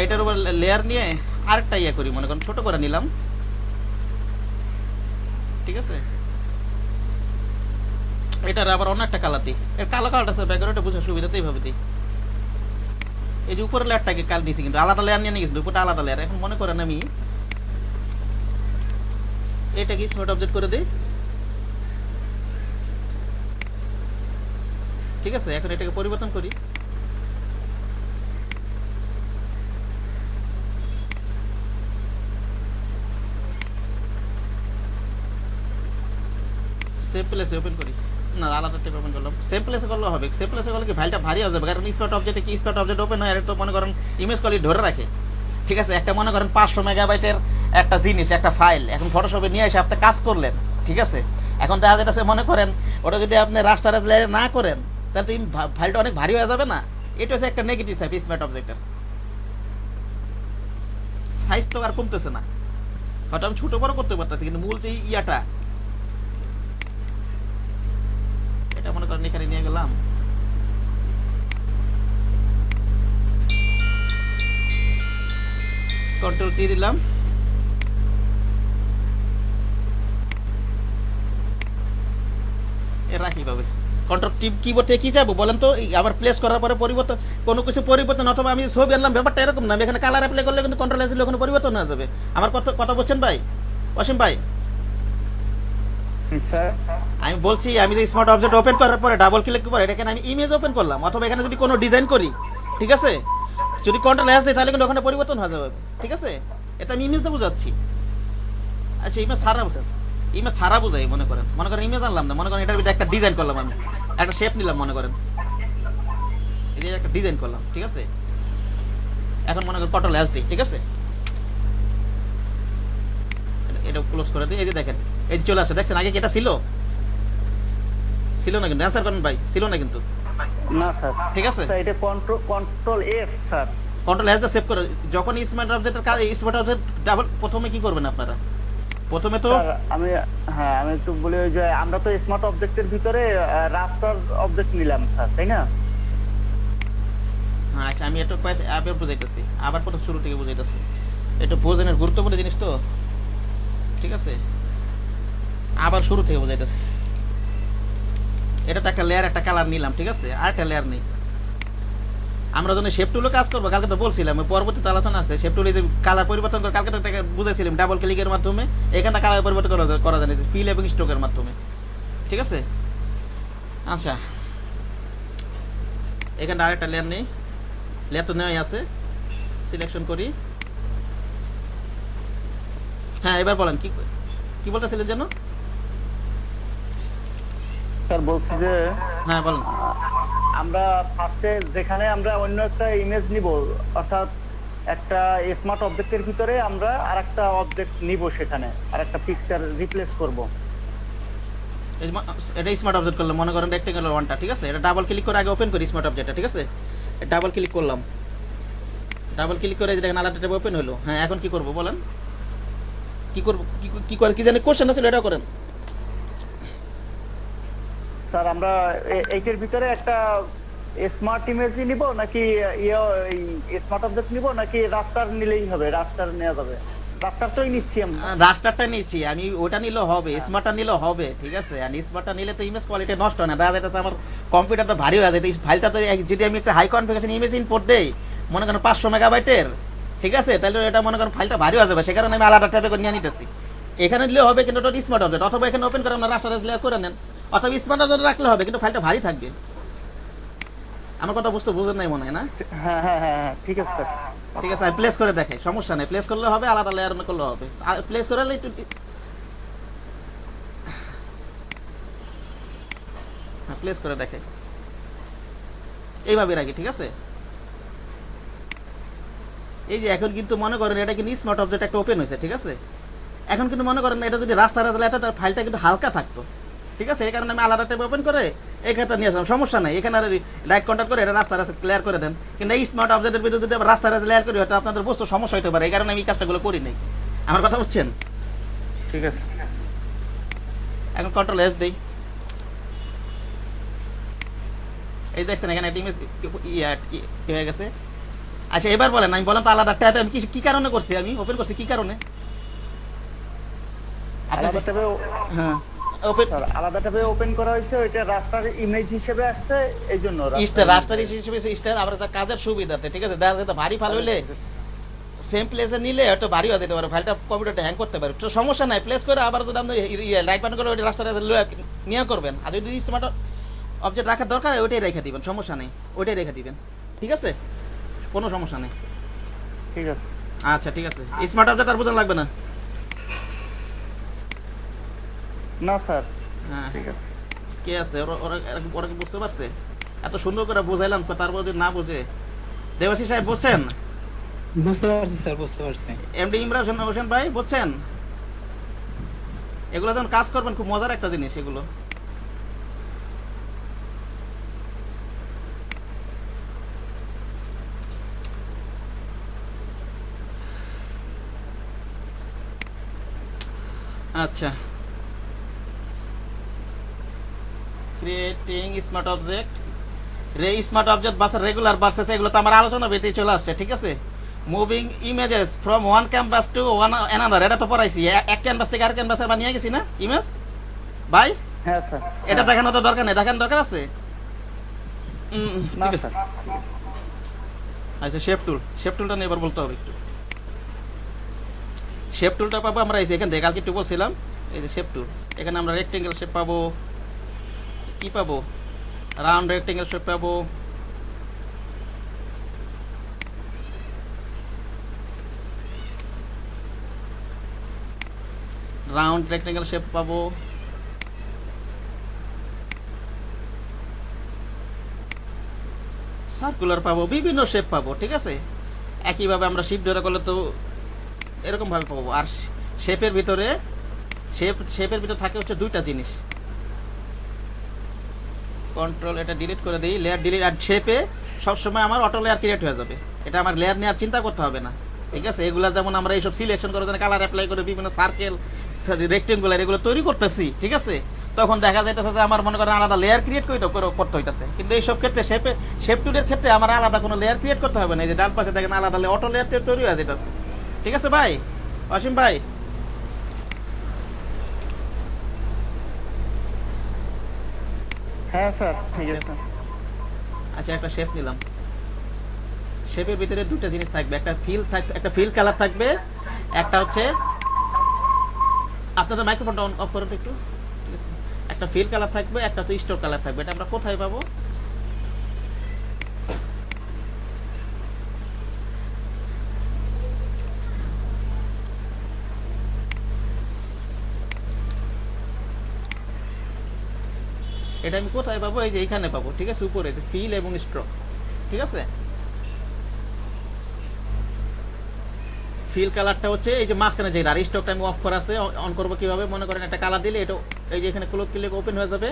এটার উপর লেয়ার নিয়ে আরেকটা করি, মনে করেন ছোট করে নিলাম, ঠিক আছে। এটার আবার অন্য একটা কালার দিই। এর কালো কালারটা আছে ব্যাকগ্রাউন্ডে বোঝার সুবিধাতেই ভাবে দিই। এই যে উপরের লেয়ারটাকে কাল দিয়েছি, কিন্তু আলাদা লেয়ার নিয়ে গেছিল, উপরটা আলাদা লেয়ার। এখন মনে করেন আমি এটাকে স্মার্ট অবজেক্ট করে দিই, ঠিক আছে। এখন এটাকে পরিবর্তন করি। সেভ প্লেসে ওপেন করি, না আলাদা ট্যাব ওপেন করলাম। সেভ প্লেসে করলে হবে। সেভ প্লেসে করলে কি ফাইলটা ভারী হয়ে যাবে, কারণ স্মার্ট অবজেক্টে কি স্মার্ট অবজেক্ট ওপেন হয়, এটা তো মনে করেন ইমেজ কোয়ালিটি ধরে রাখে, ঠিক আছে। একটা মনে করেন 500 মেগাবাইটের একটা জিনিস, একটা ফাইল, এখন ফটোশপে নিয়ে এসে আপনি কাজ করলেন, ঠিক আছে। এখন দেখা যাচ্ছে মনে করেন ওটা যদি আপনি রাস্টারাইজ লেয়ার না করেন, তাহলে তো ফাইলটা অনেক ভারী হয়ে যাবে না। এটা হচ্ছে একটা নেগেটিভ সাইড স্মার্ট অবজেক্টের। সাইজ তো আর কমতেছে না, হয়তো আমি ছোট বড় করতে পারতেছি, কিন্তু মূল যে ইয়াটা, এটা মনে করেন এখানে নিয়ে গেলাম, কন্ট্রোল টি দিলাম। এরা কিভাবে কন্ট্রোল টি কিবোর্ড থেকে কি যাবো বলেন তো? আবার প্লেস করার পরে পরিবর্তন, কোনো কিছু পরিবর্তন, অথবা আমি ছবি আনলাম, ব্যাপারটা এরকম না। আমি এখানে কালার অ্যাপ্লাই করলে কিন্তু কন্ট্রোল এস দিলে কোনো পরিবর্তন হয়ে যাবে। আমার কথা বলছেন ভাই অসীম ভাই? স্যার আমি বলছি, আমি যে স্মার্ট অবজেক্ট ওপেন করার পরে ডাবল ক্লিক করে এটাকে আমি ইমেজ ওপেন করলাম, অথবা এখানে যদি কোনো ডিজাইন করি, ঠিক আছে, যদি কন্ট্রোল এস দিই তাহলে কিন্তু ওখানে পরিবর্তন হয়ে যাবে, ঠিক আছে। এটা আমি ইমেজ দিয়ে বুঝাচ্ছি। আচ্ছা, ইমেজ ছাড়া বুঝাই। মনে করেন ইমেজ আনলাম না, মনে করেন এটার ভিতরে একটা ডিজাইন করলাম, আমি একটা শেপ নিলাম, মনে করেন এই যে একটা ডিজাইন করলাম, ঠিক আছে। এখন মনে করেন কন্ট্রোল এস দিই, ঠিক আছে। এটা ক্লোজ করে দিই। এই যে দেখেন, এই যে চলে আসে, দেখছেন? আগে কি এটা ছিল না? কিন্তু অ্যান্সার করেন ভাই, ছিল না কিন্তু। না স্যার, ঠিক আছে, স্যার এটা control S sir. Control S দিয়ে সেভ করে যখন স্মার্ট অবজেক্টের কাজ, স্মার্ট অবজেক্ট ডাবল প্রথমে কি করবেন আপনারা? প্রথমে তো স্যার আমি একটু বলি, ওই যে আমরা তো স্মার্ট অবজেক্টের ভিতরে রাস্টার অবজেক্ট নিলাম স্যার, তাই না? হ্যাঁ, আচ্ছা, আমি একটু আবার বুঝাইতেছি, আবার প্রথম শুরু থেকে বুঝাইতেছি। এটা বোঝানোর গুরুত্বপূর্ণ জিনিস তো, ঠিক আছে। আবার শুরু থেকে বুঝাইতেছি। এটা তো একটা লেয়ার, একটা কালার নিলাম, ঠিক আছে। আর একটা লেয়ার নেই। আমরা যখন শেপ টুলে কাজ করবো, কালকে তো বলছিলাম, পরবর্তীতে আলোচনা আছে শেপ টুলে যে কালার পরিবর্তন করে, কালকে তো বুঝাইছিলাম ডাবল ক্লিকের মাধ্যমে এখানটা কালার পরিবর্তন করা যায় ফিল এবং স্ট্রোকের মাধ্যমে, ঠিক আছে। আচ্ছা, এখানটা আরেকটা লেয়ার নেই, লেয়ার তো নেওয়াই আছে। সিলেকশন করি। হ্যাঁ, এবার বলেন কি বলতেছিলেন যেন? স্যার বলছি যে হ্যাঁ বলেন। আমরা ফার্স্টে যেখানে আমরা অন্য একটা ইমেজ নিব, অর্থাৎ একটা স্মার্ট অবজেক্টের ভিতরে আমরা আরেকটা অবজেক্ট নিব, সেখানে আরেকটা পিকচার রিপ্লেস করব। এটা স্মার্ট অবজেক্ট করলাম, মনে করেন রেক্টেঙ্গুলার ওয়ানটা, ঠিক আছে। এটা ডাবল ক্লিক করে আগে ওপেন করি স্মার্ট অবজেক্টটা, ঠিক আছে। ডাবল ক্লিক করলাম, ডাবল ক্লিক করে এই যে দেখেন আলাদা ট্যাব ওপেন হলো। হ্যাঁ এখন কি করব বলেন, কি করব, কি করে কি জানি কোশ্চেন আছে এটা করেন। স্যার আমরা এইটার ভিতরে একটা স্মার্ট ইমেজই নিব নাকি স্মার্ট অবজেক্ট নিব নাকি রাস্টার নিলেই হবে? রাস্টার নেওয়া যাবে, রাস্টারটাই নিচ্ছি আমরা। রাস্টারটা নিচ্ছি আমি, ওটা নিলেও হবে, স্মার্টটা নিলেও হবে, ঠিক আছে। আর স্মার্টটা নিলে তো ইমেজ কোয়ালিটি নষ্ট হয় না, দেখা যাইতেছে আমার কম্পিউটারটা ভারী হয়ে যায়। এই ফাইলটা তো যদি আমি একটা হাই কনফিগারেশন ইমেজ ইনপুট দেই, মনে করেন 500 মেগাবাইটের, ঠিক আছে, তাহলে এটা মনে করেন ফাইলটা ভারী হয়ে যাবে, সে কারণে আমি আলাদা ট্যাবে করে নিয়ে নিতেছি। এখানে নিলেও হবে কিন্তু ওটা স্মার্ট অবজেক্ট, অথবা এখানে ওপেন করে আমরা রাস্টারাইজ লেয়ার করে নেন, অথবা স্মার্ট অবজেক্ট রাখলে হবে, কিন্তু ফাইলটা ভারী থাকবে। আমার কথা বুঝেন নাই মনে হয় না? হ্যাঁ হ্যাঁ হ্যাঁ হ্যাঁ, ঠিক আছে স্যার। ঠিক আছে, আমি প্লেস করে দেখাই, সমস্যা নেই, প্লেস করলে হবে, আলাদা লেয়ার করলে হবে। প্লেস করে একটু প্লেস করে দেখাই, এইভাবে রাখি, ঠিক আছে। এই যে এখন কিন্তু মনে করেন এটা কিন্তু স্মার্ট অবজেক্ট একটা ওপেন হয়েছে, ঠিক আছে। এখন কিন্তু মনে করেন এটা যদি রাস্টারাইজ লেয়ার তার ফাইলটা কিন্তু হালকা থাকতো, ঠিক আছে। এই কারণে আমি আলাদা ট্যাব ওপেন করে এই ক্ষেত্রে নিয়ে আসলাম, সমস্যা নাই। এখানে রাইট কন্ট্যাক্ট করে এটা রাস্টারাইজ ক্লিয়ার করে দেন, কিন্তু এই স্মার্ট অবজেক্টের ভিতরে যদি রাস্টারাইজ লেয়ার করি হয়তো আপনাদের বুঝতে সমস্যা হতে পারে, এই কারণে আমি এই কাজটাগুলো করি নাই। আমার কথা বুঝছেন? ঠিক আছে। এখন কন্ট্রোল এস দেই, এই দেখছেন এখানে একটা ইমেজ হয়ে গেছে। আচ্ছা এবার বলেন, আমি বলেন তো আলাদা ট্যাবে আমি কি কারণে করছি, আমি ওপেন করছি কি কারণে? আলাদা ট্যাবে হ্যাঁ ওপেন, স্যার আলাদা ট্যাবে ওপেন করা হয়েছে, ওইটা রাস্টার ইমেজ হিসেবে আসছে, এইজন্য রাস্টার হিসেবে স্টার আবার যা কাজের সুবিধাতে, ঠিক আছে। দেখা যেত ভারী ফাইল হইলে সেম প্লেসে নিলে একটু ভারী হয়ে যেতে পারে, ফাইলটা কম্পিউটারটা হ্যাং করতে পারে, তো সমস্যা নাই। প্লেস করে আবার যদি আপনি রাইট বাটন করে ওই রাস্টারাইজ নিয়ে করবেন, আর যদি স্মার্ট অবজেক্ট রাখার দরকার হয় ওইটাই রেখে দিবেন, সমস্যা নেই, ওইটাই রেখে দিবেন, ঠিক আছে, কোনো সমস্যা নেই। ঠিক আছে। আচ্ছা ঠিক আছে, স্মার্ট অবজেক্ট আর বোঝানো লাগবে না? না স্যার, হ্যাঁ ঠিক আছে। কে আছে ওরা কি বুঝতে পারছে? এত সুন্দর করে বুঝাইলাম, তারপর যদি না বুঝে। দেবাশিস সাহেব বুঝছেন? বুঝতে পারছি স্যার, বুঝতে পারছি। এমডি ইমরান হোসেন ভাই বুঝছেন? এগুলো যখন কাজ করবেন খুব মজার একটা জিনিস এগুলো। আচ্ছা, creating smart object, smart object versus regular versus, এগুলো তো আমার আলোচনা ভিতরে চলে আসছে, ঠিক আছে। Moving images from one canvas to one another, এটা তো পড়াইছি, এক ক্যানভাস থেকে আরেক ক্যানভাসে বানিয়ে গেছি না ইমেজ ভাই? হ্যাঁ স্যার। এটা দেখানো তো দরকার নেই, দেখানোর দরকার আছে? না ঠিক আছে। স্যার। আচ্ছা শেপ টুলটা নিয়ে এবার বলতে হবে একটু। শেপ টুলটা পাবো আমরা এই যে এখান থেকে, কালকে একটু বলছিলাম, এই যে শেপ টুল, এখানে আমরা রেক্টেঙ্গেল শেপ পাবো, কি পাবো, রাউন্ড রেক্টেঙ্গেল শেপ পাবো, রাউন্ড রেক্টেঙ্গেল শেপ পাবো, সার্কুলার পাবো, বিভিন্ন শেপ পাবো, ঠিক আছে। একইভাবে আমরা শিফট ধরে করলে তো এরকম ভাবে পাবো। আর শেপের ভিতরে থাকে হচ্ছে দুইটা জিনিস, কন্ট্রোল এটা ডিলিট করে দিই, লেয়ার ডিলিট। আর শেপে সবসময় আমার অটো লেয়ার ক্রিয়েট হয়ে যাবে, এটা আমার লেয়ার নেওয়ার চিন্তা করতে হবে না, ঠিক আছে। এগুলা যেমন আমরা এইসব সিলেকশন করে কালার অ্যাপ্লাই করে বিভিন্ন সার্কেল রেক্টেঙ্গুলার এগুলো তৈরি করতেছি, ঠিক আছে, তখন দেখা যাইতেছে যে আমার মনে করেন আলাদা লেয়ার ক্রিয়েট করতে হইতেছে। কিন্তু এইসব ক্ষেত্রে শেপ টুলের ক্ষেত্রে আমার আলাদা কোনো লেয়ার ক্রিয়েট করতে হবে না, এই যে ডান পাশে দেখেন আলাদা অটো লেয়ার তৈরি হয়ে যেতেছে, ঠিক আছে ভাই? অসীম ভাই হ্যাঁ স্যার, ঠিক আছে। আচ্ছা একটা শেপ নিলাম, শেপের ভিতরে দুটো জিনিস থাকবে, একটা ফিল কালার থাকবে, একটা হচ্ছে আপনাদের মাইক্রোফোনটা অফ করুন একটু, ঠিক আছে। একটা ফিল কালার থাকবে, একটা হচ্ছে স্টোর কালার থাকবে। এটা আমরা কোথায় পাবো? এটা আমি কোথায় পাবো? এই যে এইখানে পাবো, ঠিক আছে, উপরে যে ফিল এবং স্ট্রোক, ঠিক আছে। ফিল কালারটা হচ্ছে এই যে মাঝখানে যে আর স্টকটা আমি অফ করা আছে, অন করবো কিভাবে? মনে করেন একটা কালার দিলে এটা এই যে এখানে ক্লোজ ক্লিক ওপেন হয়ে যাবে,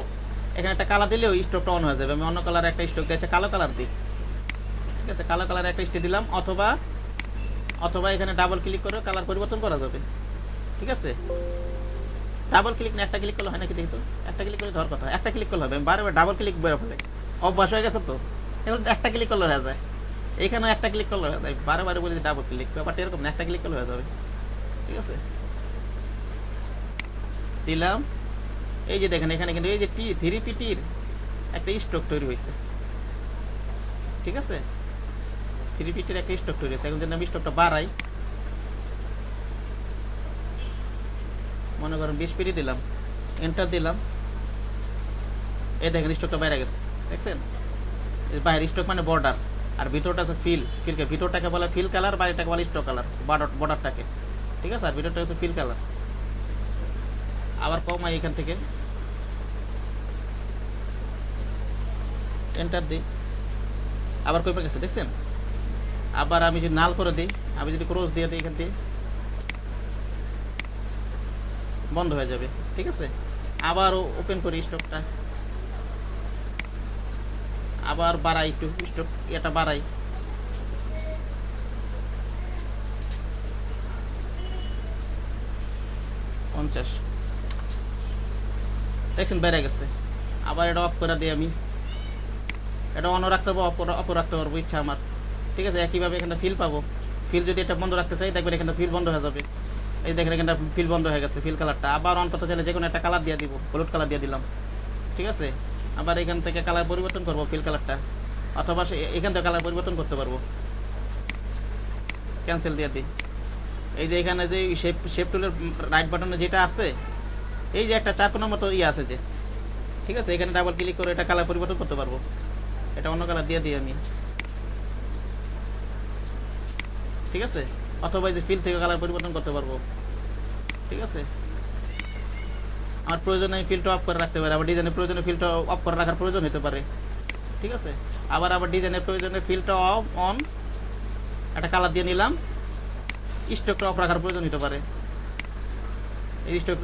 এখানে একটা কালার দিলে ওই স্টকটা অন হয়ে যাবে। আমি অন্য কালার একটা স্টক দিয়েছে, কালো কালার দিই, ঠিক আছে, কালো কালার একটা স্টে দিলাম, অথবা অথবা এখানে ডাবল ক্লিক করে কালার পরিবর্তন করা যাবে। ঠিক আছে, ডাবল ক্লিক না একটা ক্লিক করলে হয় নাকি দেখি তো, একটা ক্লিক করলে ধর কথা, একটা ক্লিক করলে হবে, বারবার ডাবল ক্লিক বেরো ফেলে অভ্যাস হয়ে গেছে তো, এখন একটা ক্লিক করলে হয়ে যায়, এখানে একটা ক্লিক করলে হয়ে যায়, বারে বারে বলি ডাবল ক্লিক, ব্যাপারটা এরকম না, একটা ক্লিক করলে হয়ে যাবে। ঠিক আছে, দিলাম। এই যে দেখেন এখানে কিন্তু এই যে থ্রি পিটির একটা স্টক তৈরি হয়েছে। ঠিক আছে, থ্রি পিটির একটা স্টক তৈরি হয়েছে। এখন যদি আমি স্টকটা বাড়াই, মনে করেন 20 পিটি দিলাম, এন্টার দিলাম, এই দেখেন স্টকটা বাইরে গেছে, দেখছেন? বাইরে স্টক মানে বর্ডার, আর ভিতরটা আছে ফিল, ফিলকে ভিতরটাকে বলে ফিল কালার, বাইরেটাকে বলে স্টক কালার, বর্ডারটাকে। ঠিক আছে, আর ভিতরটা হচ্ছে ফিল কালার। আবার কমাই এখান থেকে, এন্টার দিই, আবার কমে গেছে, দেখছেন? আবার আমি যদি নাল করে দিই, আমি যদি ক্রস দিয়ে দিই, এখান থেকে বন্ধ হয়ে যাবে। ঠিক আছে, আবার ওপেন করি স্টকটা, আবার বাড়াই একটু স্টক, এটা বাড়াই, পঞ্চাশ, দেখছেন বেড়ে গেছে। আবার এটা অফ করে দিই, আমি এটা অন রাখতে পারবো, অফ রাখতে পারবো, ইচ্ছা আমার। ঠিক আছে, একইভাবে এখানে ফিল পাবো, ফিল যদি এটা বন্ধ রাখতে চাই, দেখবেন এখানে ফিল বন্ধ হয়ে যাবে। এই দেখেন এখানে ফিল বন্ধ হয়ে গেছে, ফিল কালারটা। আবার অন করতে চাইলে যে কোনো একটা কালার দিয়ে দিব, হলুদ কালার দিয়ে দিলাম। ঠিক আছে, আবার এখান থেকে কালার পরিবর্তন করবো ফিল কালারটা, অথবা এখান থেকে কালার পরিবর্তন করতে পারবো, ক্যান্সেল দিয়ে দিই। এই যে এখানে যে শেপ টুলের রাইট বাটনে যেটা আছে, এই যে একটা চার কোণের মতো ইয়ে আছে যে, ঠিক আছে, এখানে ডাবল ক্লিক করে এটা কালার পরিবর্তন করতে পারবো, এটা অন্য কালার দিয়ে দিই আমি। ঠিক আছে, অথবা এই যে ফিল থেকে কালার পরিবর্তন করতে পারবো। ঠিক আছে, আমার প্রয়োজনে ফিলটা অফ করে রাখতে পারে, আবার ডিজাইনের প্রয়োজনে ফিলটা অফ করে রাখার প্রয়োজন হতে পারে। ঠিক আছে, আবার ডিজাইনের প্রয়োজনে ফিলটা অফ অন, একটা কালার দিয়ে নিলাম, স্টকটা অফ রাখার প্রয়োজন হতে পারে, এই স্টক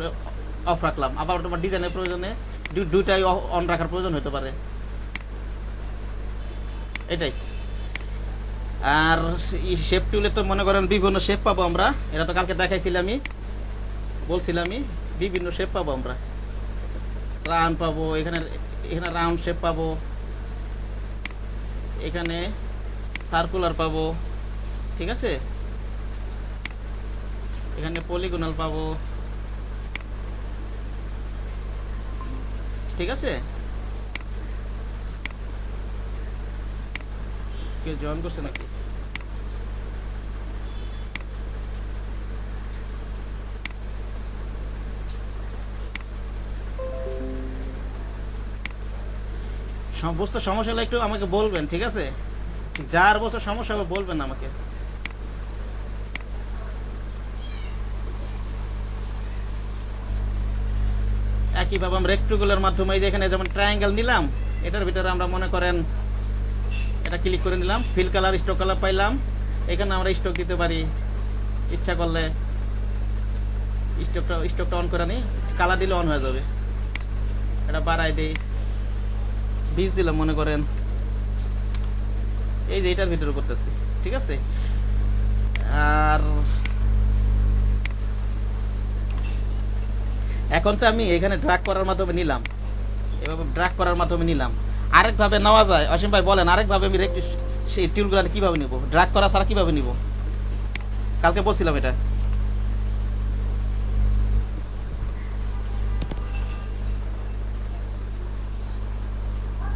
অফ রাখলাম। আবার তোমার ডিজাইনের প্রয়োজনে দুইটাই অন রাখার প্রয়োজন হতে পারে, এটাই। আর শেপ টুলে তো মনে করেন বিভিন্ন শেপ পাবো আমরা, এটা তো কালকে দেখাইছিলাম, আমি বলছিলাম, আমি বিভিন্ন শেপ পাবো আমরা, রাউন্ড পাবো, এখানে রাউন্ড শেপ পাবো, এখানে সার্কুলার পাবো। ঠিক আছে, এখানে পলিগোনাল পাবো। ঠিক আছে, কেউ জয়েন করছে নাকি? বুঝতে সমস্যা হলে একটু আমাকে বলবেন। ঠিক আছে, যার বছর সমস্যা হবে বলবেন আমাকে। একইভাবে আমরা রেক্ট্যাঙ্গুলার মাধ্যমে এই যে এখানে যেমন ট্রায়াঙ্গেল নিলাম, এটার ভিতরে আমরা মনে করেন এটা ক্লিক করে নিলাম, ফিল কালার স্টক কালার পাইলাম, এখানে আমরা স্টক দিতে পারি, ইচ্ছা করলে স্টকটা অন করে নিই, কালার দিলে অন হয়ে যাবে। এটা বাড়াই দিই, 20 দিলাম মনে করেন, এই যে এটার ভিতরে করতেছি। ঠিক আছে, আর এখন তো আমি এখানে ড্র্যাগ করার মাধ্যমে নিলাম, এভাবে ড্র্যাগ করার মাধ্যমে নিলাম। আরেকভাবে নেওয়া যায়, অসীম ভাই বলেন আরেকভাবে আমি সেই টিউলগুলো কিভাবে নিব, ড্র্যাগ করা ছাড়া কিভাবে নিব? কালকে বলছিলাম এটা।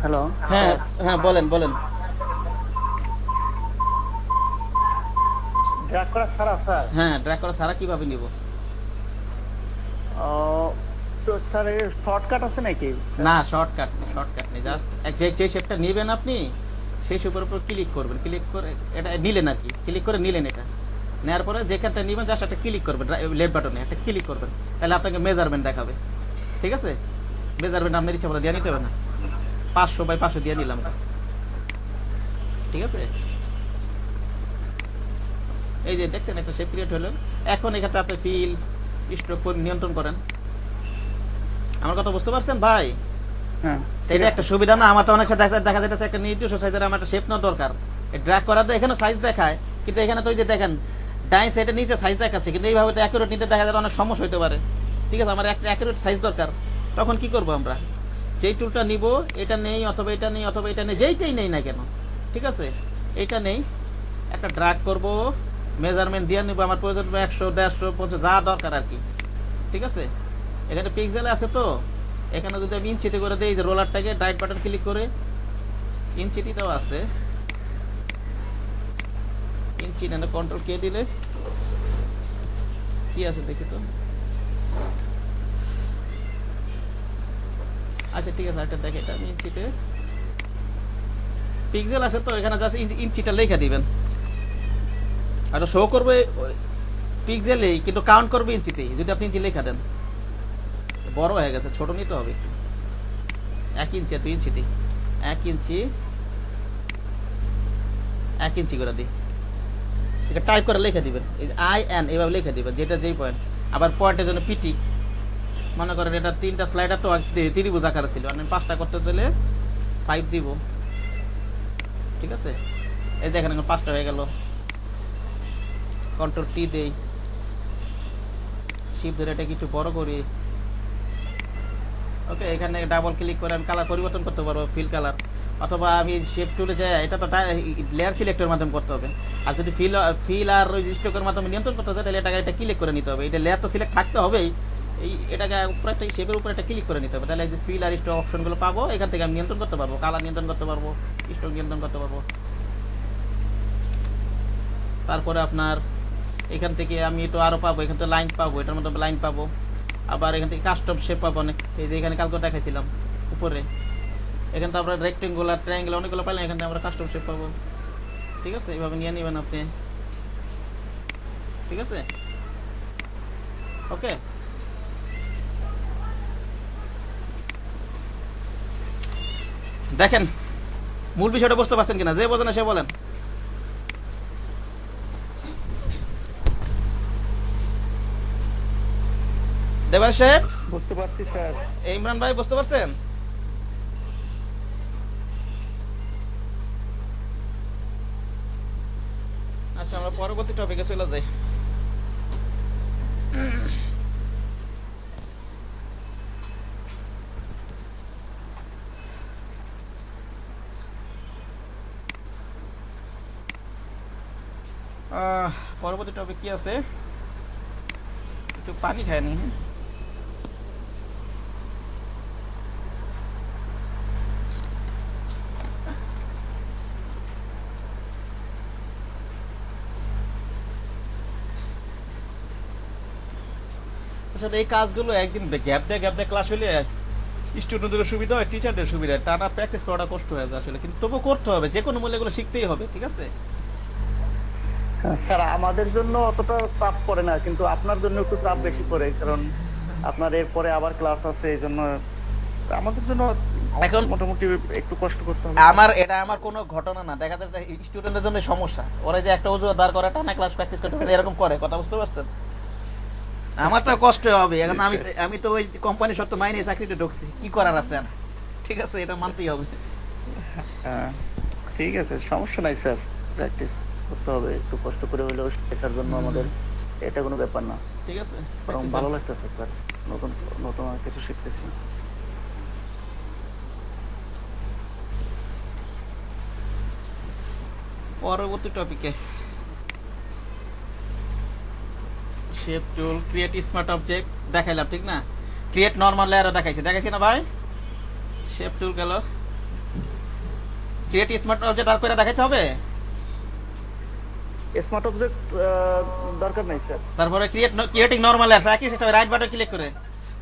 হ্যালো, হ্যাঁ হ্যাঁ, বলেন বলেন। ড্র্যাগ করা ছাড়া স্যার? হ্যাঁ, ড্র্যাগ করা ছাড়া কিভাবে নিব? তো স্যার এর শর্টকাট আছে নাকি? না, শর্টকাট নেই, জাস্ট যে শেপটা নেবেন আপনি সেই শেপের উপর ক্লিক করবেন, ক্লিক করে এটা নিলেন আর কি, ক্লিক করে নিলেন, এটা নেওয়ার পরে যেখানটা নেবেন জাস্ট একটা ক্লিক করবেন, লেফট বাটনে একটা ক্লিক করবেন, তাহলে আপনাকে মেজারমেন্ট দেখাবে। ঠিক আছে, মেজারমেন্ট আপনার ইচ্ছা মতো দিয়ে নিতে হবে না, 500x500 দিয়ে নিলাম এটা। ঠিক আছে, এই যে দেখছেন একটা শেপ ক্রিয়েট হলো। এখন এখানে আপনি ফিল স্ট্রোক নিয়ন্ত্রণ করেন। আমার কথা বুঝতে পারছেন ভাই? হ্যাঁ, এটা একটা সুবিধা না? আমার তো অনেক দেখা যাচ্ছে একটা নির্দিষ্ট সাইজের আমার একটা শেপ নেওয়ার দরকার, ড্র্যাগ করার তো এখানে সাইজ দেখায়, কিন্তু এখানে তো ওই যে দেখেন ডাইন সাইডে নিচে সাইজ দেখাচ্ছে, কিন্তু এইভাবে তো অ্যাকুরেট নিতে দেখা যায় অনেক সমস্যা হতে পারে। ঠিক আছে, আমার একটা অ্যাকুরেট সাইজ দরকার। তখন কি করব আমরা, যেই টুলটা নিব এটা নেই অথবা এটা নেই অথবা এটা নেই, যেইটাই নেই না কেন, ঠিক আছে, এইটা নেই, একটা ড্রাগ করব, মেজারমেন্ট দিয়ে নিব, আমার প্রয়োজন 100, 150, 50 যা দরকার আর কি। ঠিক আছে, এখানে পিক্সেলে আছে তো, এখানে যদি আমি ইঞ্চিতে করে দিই, যে রোলারটাকে রাইট বাটন ক্লিক করে ইঞ্চিতে দেওয়া আছে, ইঞ্চি না কন্ট্রোল কে দিলে কি আছে দেখি তো। আচ্ছা ঠিক আছে, একটা দেখে, এটা আমি ইঞ্চিতে পিক্সেল আছে তো, এখানে জাস্ট ইঞ্চিটা লেখা দিবেন, আর শো করবে পিক্সেলেই, কিন্তু কাউন্ট করবে ইঞ্চিতেই। যদি আপনি ইঞ্চি লেখা দেন, বড় হয়ে গেছে, ছোট নিতে হবে একটু। 1 ইঞ্চি আর 2 ইঞ্চিতেই, 1 ইঞ্চি 1 ইঞ্চি করে দিই। এটা টাইপ করে লিখে দিবেন, IN এভাবে লিখে দিবেন, যেটা যেই পয়েন্ট। আবার পয়েন্টের জন্য পিটি, মনে করেন এটা 3টা স্লাইডার তো ত্রিভুজ আকারে ছিল, আমি 5টা করতে চাইলে 5 দিব। ঠিক আছে, এই দেখেন এখন 5টা হয়ে গেল। কন্ট্রোল টি দেই, শিফট ধরে এটা কিছু বড় করি। ওকে, এখানে ডাবল ক্লিক করে আমি কালার পরিবর্তন করতে পারবো, ফিল কালার, অথবা আমি শেপ টুলে যাই, এটা তো লেয়ার সিলেক্টের মাধ্যমে করতে হবে। আর যদি ফিল আর স্ট্রোকের মাধ্যমে নিয়ন্ত্রণ করতে চাই, তাহলে এটাকে এটা ক্লিক করে নিতে হবে। এটা লেয়ার তো সিলেক্ট থাকতে হবেই, এটাকে উপরে একটা শেপের উপরে একটা ক্লিক করে নিতে হবে, তাহলে যে ফিল আর স্ট্রোক অপশনগুলো পাবো, এখান থেকে আমি নিয়ন্ত্রণ করতে পারবো, কালার নিয়ন্ত্রণ করতে পারবো, স্ট্রোক নিয়ন্ত্রণ করতে পারবো। তারপরে আপনার এখান থেকে আমি একটু আরো পাবো, এখান থেকে লাইন পাবো, এটার মধ্যে লাইন পাবো। আবার এখান থেকে কাস্টম শেপ পাবো অনেক, এই যে এখানে কালকে দেখাইছিলাম উপরে, এখান থেকে আমরা রেক্টেঙ্গুলার, ট্রায়াঙ্গুলার অনেকগুলো পাইলাম, এখান থেকে আমরা কাস্টম শেপ পাবো। ঠিক আছে, এইভাবে নিয়ে নেবেন আপনি। ঠিক আছে, ওকে। দেখেন মূল বিষয়টা বুঝতে পারছেন কিনা, যে বোঝে না সে বলেন। দেবাশ সাহেব বুঝতে পারছি স্যার। ইমরান ভাই বুঝতে পারছেন? আচ্ছা, আমরা পরবর্তী টপিকে চলে যাই। পরবর্তী টপিক কি আছে, একটু পানি খায়নি। আসলে এই কাজগুলো একদিন গ্যাপ দিয়ে ক্লাস হলে স্টুডেন্টদের সুবিধা হয়, টিচারদের সুবিধা, টানা প্র্যাকটিস করাটা কষ্ট হয়ে যায় আসলে, কিন্তু তবু করতে হবে, যে কোনো মূল্যে এগুলো শিখতেই হবে। ঠিক আছে স্যার, আমাদের জন্য অতটা চাপ পড়ে না, কিন্তু আপনার জন্য একটু চাপ বেশি পড়ে, কারণ আপনার এরপরে আবার ক্লাস আছে, এই জন্য আমাদের জন্য এখন মোটামুটি একটু কষ্ট করতে হবে। আমার কোনো ঘটনা না, দেখা যায় স্টুডেন্টের জন্য সমস্যা, ওরা যে একটা অজু দাঁড় করে টানা ক্লাস প্র্যাকটিস করতে পারে, এরকম করে, কথা বুঝতে পারছেন? আমার তো কষ্ট হবে, এখন আমি তো ওই কোম্পানি সত্য মাইনে চাকরিতে ঢুকছি, কি করার আছে আর? ঠিক আছে, এটা মানতেই হবে। হ্যাঁ, ঠিক আছে, সমস্যা নাই স্যার, প্র্যাকটিস করতে হবে, একটু কষ্ট করে হলেও শেখার জন্য আমাদের, এটা কোনো ব্যাপার না। ঠিক আছে, বরং ভালো লাগতেছে স্যার, নতুন নতুন কিছু শিখতেছি। পরবর্তী টপিকে শেপ টুল, ক্রিয়েট স্মার্ট অবজেক্ট দেখাইলাম, ঠিক না? ক্রিয়েট নরমাল লেয়ারও দেখাইছি না ভাই? শেপ টুল গেল, ক্রিয়েট স্মার্ট অবজেক্ট আর করে দেখাইতে হবে। স্মার্ট অবজেক্ট দরকার নাই স্যার। তারপরে ক্রিয়েটিং নরমাল লেয়ার, একই সিস্টেমে রাইট বাটন ক্লিক করে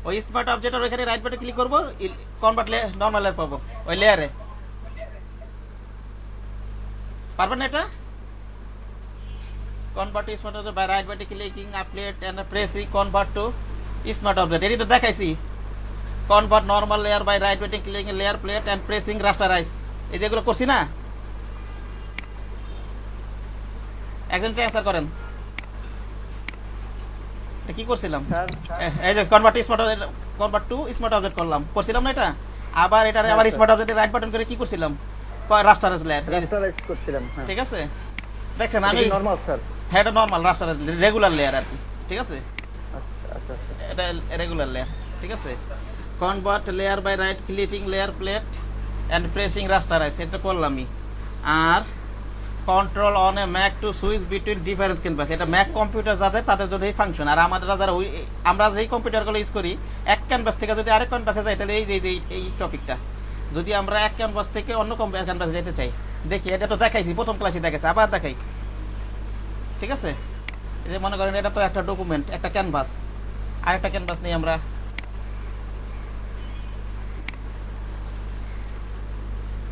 ওই স্মার্ট অবজেক্ট আর ওইখানে রাইট বাটন ক্লিক করব, কনভার্ট নরমাল লেয়ার পাবো ওই লেয়ারে। পারবেন না এটা? Convert to smart object by right button clicking update and pressing convert to smart object. এটি তো দেখাইছি, convert normal layer by right button clicking layer plate and pressing rasterize, এই যেগুলো করছি না। একজনকে অ্যান্সার করেন, কি করছিলাম? এই যে কনভার্ট টু স্মার্ট অবজেক্ট করছিলাম না এটা? আবার এটা আবার স্মার্ট অবজেক্টে রাইট বাটন করে কি করছিলাম? রাস্টারাইজ লেয়ার রাস্টারাইজ করছিলাম। ঠিক আছে, দেখছেন আমি নরমাল স্যার। হ্যাঁ এটা নর্মাল রাস্টার রেগুলার লেয়ার আর কি, ঠিক আছে? আচ্ছা আচ্ছা আচ্ছা এটা রেগুলার লেয়ার, ঠিক আছে? Convert layer by right clicking layer plate and pressing rasterize, এটা করলামই। আর control on a Mac to switch between different canvas, এটা ম্যাক কম্পিউটার যাদের তাদের জন্য এই ফাংশন। আর আমাদের যারা আমরা যেই কম্পিউটারগুলো ইউজ করি এক ক্যানভাস থেকে যদি আরেক ক্যানভাসে যাই তাহলে এই যে এই টপিকটা, যদি আমরা এক ক্যানভাস থেকে অন্য ক্যানভাসে যেতে চাই, দেখি এটা তো দেখাইছি প্রথম ক্লাসে দেখাইছি, আবার দেখাই, ঠিক আছে? এই যে মনে করেন এটা তো একটা ডকুমেন্ট, একটা ক্যানভাস, আরেকটা ক্যানভাস নেই আমরা,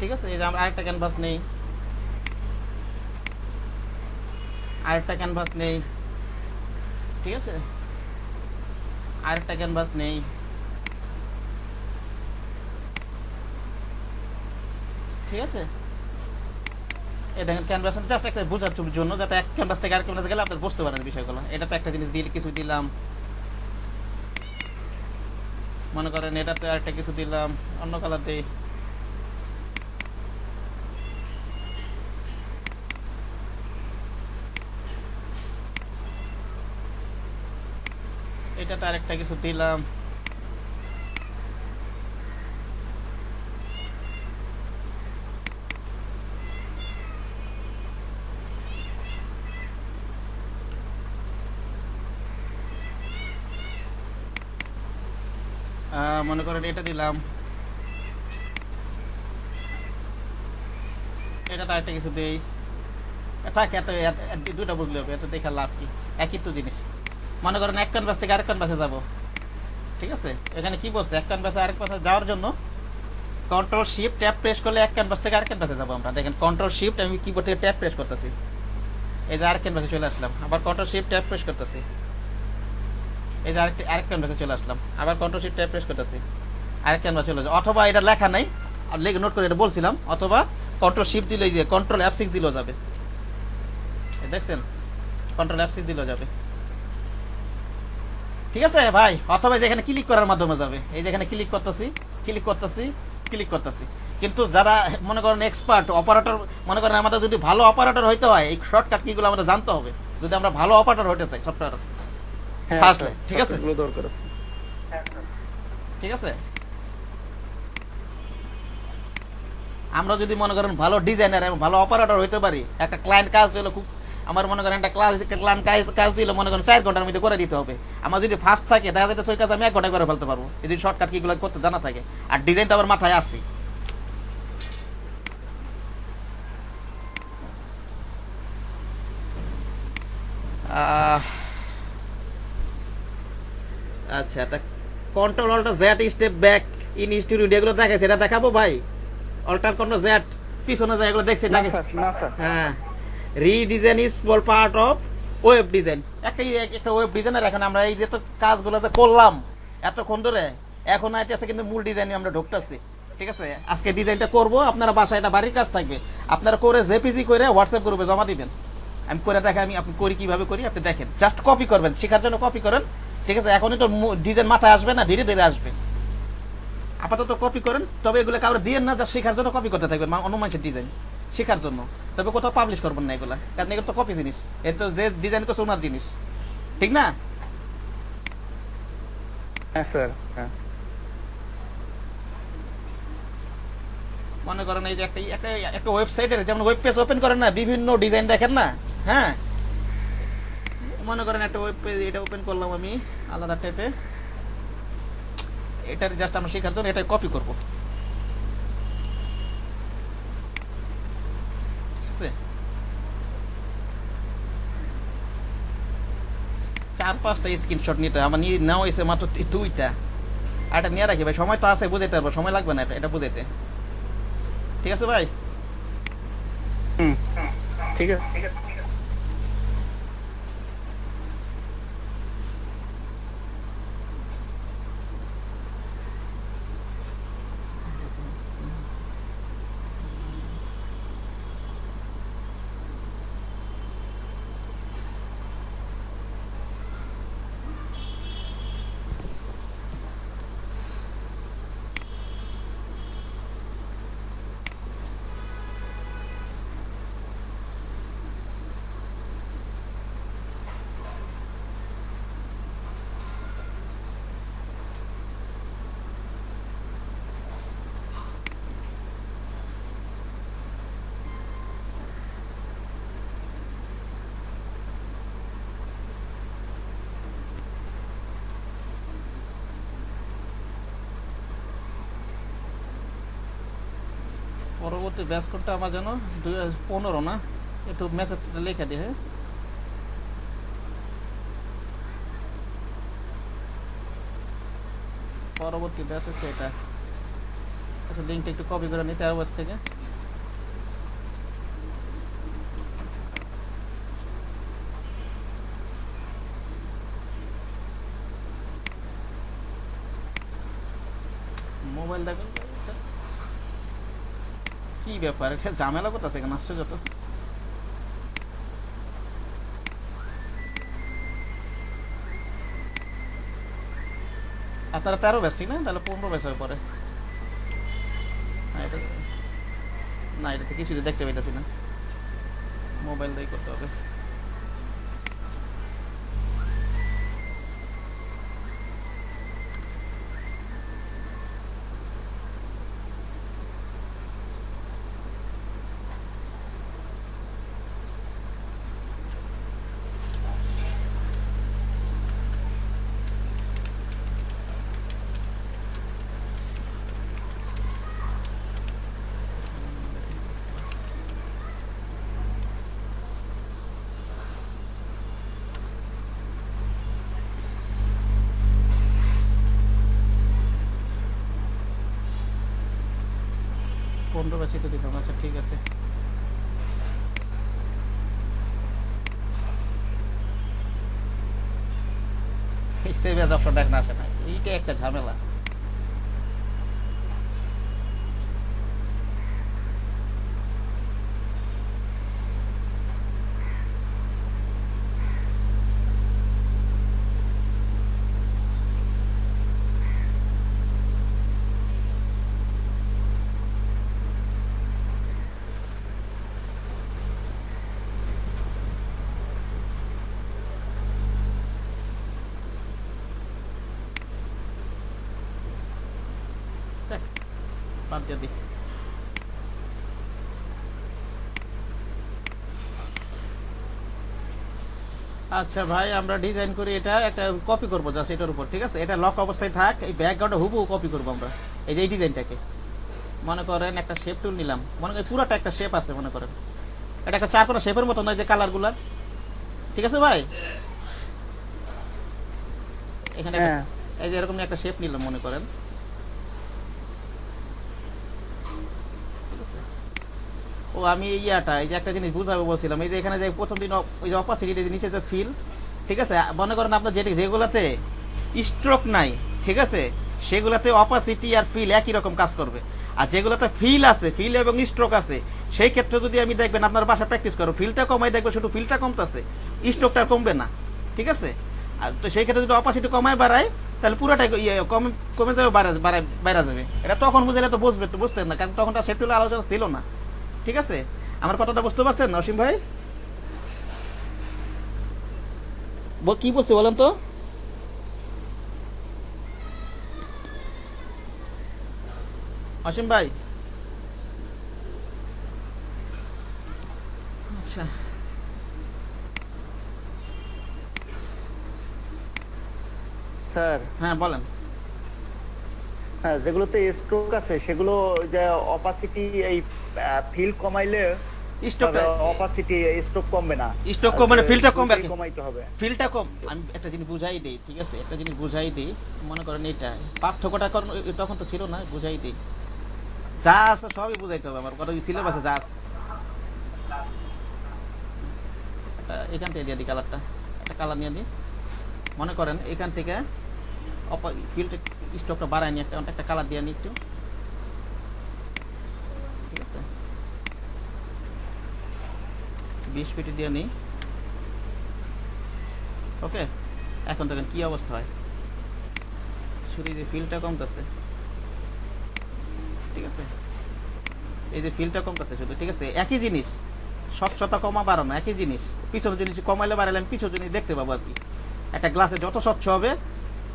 ঠিক আছে? এই যে আমরা আরেকটা ক্যানভাস নেই, আরেকটা ক্যানভাস নেই, ঠিক আছে? আরেকটা ক্যানভাস নেই, ঠিক আছে? এই দেখেন ক্যানভাস জাস্ট একটা বোঝার জন্য, যাতে এক ক্যানভাস থেকে আরেক ক্যানভাসে গেলে আপনারা বুঝতে পারেন বিষয়গুলো। এটা তো একটা জিনিস দিয়ে কিছু দিলাম, মনে করেন এটাতে আরেকটা কিছু দিলাম, অন্য কালার দিই, এটাতে আরেকটা কিছু দিলাম, মনে করেন এটা দিলাম, এটাতে আরেকটা কিছু দিই, থাকে এত দুইটা বুঝলে হবে, এত দেখা লাভ কি? একই তো জিনিস। মনে করেন এক ক্যানভাস থেকে আরেক ক্যানভাসে যাব, ঠিক আছে? এখানে কি বলছে, এক ক্যানভাসে আরেক ক্যানভাসে যাওয়ার জন্য কন্ট্রোল শিফট ট্যাব প্রেস করলে এক ক্যানভাস থেকে আরেক ক্যানভাসে যাবো আমরা। দেখেন কন্ট্রোল শিফট, আমি কিবোর্ড থেকে ট্যাব প্রেস করতেছি, এই যে আরেক ক্যানভাসে চলে আসলাম, আবার কন্ট্রোল শিফট ট্যাব প্রেস করতেছি, এই যে আরেক ক্যানভাসে চলে আসলাম, আবার কন্ট্রোল শিফট ট্যাব প্রেস করতেছি, আরেক ক্যানভাসে চলে যাবে। অথবা এটা লেখা নাই, নোট করে এটা বলছিলাম, অথবা কন্ট্রোল শিফট দিলে যে কন্ট্রোল F6 দিলেও যাবে, দেখছেন? কন্ট্রোল F6 দিলেও যাবে, ঠিক আছে ভাই? অথবা যেখানে ক্লিক করার মাধ্যমে যাবে, এই যেখানে ক্লিক করতেছি, ক্লিক করতেছি, ক্লিক করতেছি। কিন্তু যারা মনে করেন এক্সপার্ট অপারেটর, মনে করেন আমাদের যদি ভালো অপারেটর হইতে হয় এই শর্টকাট কিগুলো আমাদের জানতে হবে, যদি আমরা ভালো অপারেটর হইতে চাই সফটওয়্যার ফার্স্ট, ঠিক আছে? এগুলো দরকার আছে। ঠিক আছে? আমরা যদি মনে করেন ভালো ডিজাইনার এবং ভালো অপারেটর হইতে পারি, একটা ক্লায়েন্ট কাজ দিলে খুব, আমার মনে করেন একটা ক্লায়েন্ট কাজ দিলে মনে করেন 4 ঘন্টার মধ্যে করে দিতে হবে, আমার যদি ফাস্ট থাকে দেখা যাচ্ছে ওই কাজ আমি 1 ঘন্টায় করে ফেলতে পারবো, এই যদি শর্টকাট কিগুলো করতে জানা থাকে, আর ডিজাইনটা আবার মাথায় আসছে। আচ্ছা, তা control alter Z step back in studio এগুলো দেখাইছে, এটা দেখাবো ভাই? অল্টার কন্ট্রোল জেড পিছনে যায় এগুলো দেখছে, না স্যার হ্যাঁ। Redesign is small part of web design, একটা ওয়েব ডিজাইনের এখন আমরা এই যে তো কাজগুলো যে করলাম এতক্ষণ ধরে, এখন আইতেছে কিন্তু মূল ডিজাইনে আমরা ঢুকতেছি, ঠিক আছে? আজকে ডিজাইনটা করব, আপনারা বাসায়, এটা বাড়ির কাজ থাকবে, আপনারা করে জেপিজি করে হোয়াটসঅ্যাপ গ্রুপে জমা দিবেন, আমি করে দেখে আমি আপনি করি কিভাবে করি আপনি দেখেন, জাস্ট কপি করবেন, শেখার জন্য কপি করেন, ঠিক আছে? এখনই তো ডিজাইন মাথায় আসবে না, ধীরে ধীরে আসবে, আপাতত কপি করেন। তবে এগুলো কাউরে দিয়ে না, যা শেখার জন্য কপি করতে থাকবেন, অন্য মানুষের ডিজাইন শেখার জন্য, তবে কোথাও পাবলিশ করবেন না এগুলা, কারণ এগুলো তো কপি জিনিস, এ তো যে ডিজাইন করছে ওনার জিনিস, ঠিক না? হ্যাঁ স্যার, হ্যাঁ। মনে করেন এই যে একটা ওয়েবসাইটের যেমন ওয়েব পেজ ওপেন করেন না, বিভিন্ন ডিজাইন দেখেন না, হ্যাঁ? মনে করেন একটা ওয়েব পেজ এটা ওপেন করলাম আমি আলাদা টাইপে, এটার জাস্ট আমরা শেখার জন্য এটা কপি করব, ঠিক আছে? 4-5টা স্ক্রিনশট নিতে আমার নেওয়া হয়েছে মাত্র 2টা, আর এটা নিয়ে রাখি ভাই, সময় তো আছে, বুঝাইতে পারবো, সময় লাগবে না এটা বুঝাইতে, ঠিক আছে ভাই? ঠিক আছে, ঠিক আছে। পরবর্তী ব্যাচ কোডটা আমার যেন 2015 না, একটু মেসেজটা লিখে দিই। হ্যাঁ, পরবর্তী ব্যাচ হচ্ছে এটা। আচ্ছা, লিঙ্কটা একটু কপি করে নিতে হবে থেকে। মোবাইল দেখুন কি ব্যাপার, এটা ঝামেলা করতেছে কেন, আশ্চর্য তো। আপনারা 13 ব্যাচ ঠিক না, তাহলে 15 ব্যাচ হয়ে পরে। না, এটাতে কিছু দেখতে পাইতেছি না, মোবাইল দিয়ে করতে হবে। পনেরো ব্যাচ এটা দিলাম। আচ্ছা ঠিক আছে, এই সেভ অ্যাজ অপশনটা এখন আসে না, এইটা একটা ঝামেলা। দেখ, বাদ দিয়ে দিই। আচ্ছা ভাই, আমরা ডিজাইন করি, এটা একটা কপি করবো জাস্ট এটার উপর, ঠিক আছে? এটা লক অবস্থায় থাক, এই ব্যাকগ্রাউন্ডে হুবহু কপি করবো আমরা। এই যে এই ডিজাইনটাকে মনে করেন একটা শেপ টুল নিলাম, মনে করেন পুরোটা একটা শেপ আছে, মনে করেন এটা একটা চারকোনা শেপের মতো নয় যে কালারগুলা, ঠিক আছে ভাই? এখানে এই যে এরকম একটা শেপ নিলাম মনে করেন, ঠিক আছে? ও আমি ইয়াটা এই যে একটা জিনিস বুঝাবো বলছিলাম, এই যে এখানে যে প্রথম দিন ওই যে অপাসিটি নিচে যে ফিল, ঠিক আছে? মনে করেন আপনার যেগুলাতে স্ট্রোক নাই, ঠিক আছে, সেগুলাতে অপাসিটি আর ফিল একই রকম কাজ করবে। আর যেগুলোতে ফিল আছে, ফিল এবং স্ট্রোক আছে, সেই ক্ষেত্রে যদি আমি দেখবেন আপনার বাসা প্র্যাকটিস করো, ফিলটা কমাই দেখবে শুধু ফিলটা কমতেছে, স্ট্রোকটা কমবে না, ঠিক আছে? আর তো সেই ক্ষেত্রে যদি অপাসিটি কমায় বাড়ায়, তাহলে পুরোটাই কমে যাবে, বাইরে যাবে। এটা তখন বুঝলে তো বুঝতেন না, কারণ তখন তার সেফটি আলোচনা ছিল না, ঠিক আছে? আমার কথাটা বুঝতে পারছেন অসীম ভাই? কি বলছে বলেন তো? অসীম ভাই, আচ্ছা স্যার। হ্যাঁ বলেন। হ্যাঁ, যেগুলোতে স্ট্রোক আছে সেগুলো যে অপাসিটি এই ফিল কমাইলে স্ট্রোকটা অপাসিটি স্ট্রোক কমবে না, স্ট্রোক কম মানে ফিলটা কমবে আর কি, কমাইতে হবে ফিলটা কম। আমি একটা জিনিস বুঝাই দিই, ঠিক আছে? একটা জিনিস বুঝাই দিই, মনে করেন এটা পার্থক্যটা তখন তো ছিল না, বুঝাই দিই। যা আছে সবই বুঝাইতে হবে আমার কথা, সিলেবাসে যা আছে। এখান থেকে দিয়ে দিই কালারটা, একটা কালার নিয়ে দিই। মনে করেন এখান থেকে ফিল্ড স্টকটা বাড়ায় নিয়ে একটা কালার দিয়ে নিই একটু, ঠিক আছে? 20 ফিট দিয়ে নিই, ওকে? এখন দেখেন কি অবস্থা হয়, শুধু যে ফিল্ডটা কমতেছে, ঠিক আছে? এই যে ফিল্ডটা কমতেছে শুধু, ঠিক আছে? একই জিনিস, স্বচ্ছতা কমা বাড়ানো একই জিনিস, পিছনের জিনিস কমাইলে বাড়ালে আমি পিছনের জিনিস দেখতে পাবো আর কি। একটা গ্লাসে যত স্বচ্ছ হবে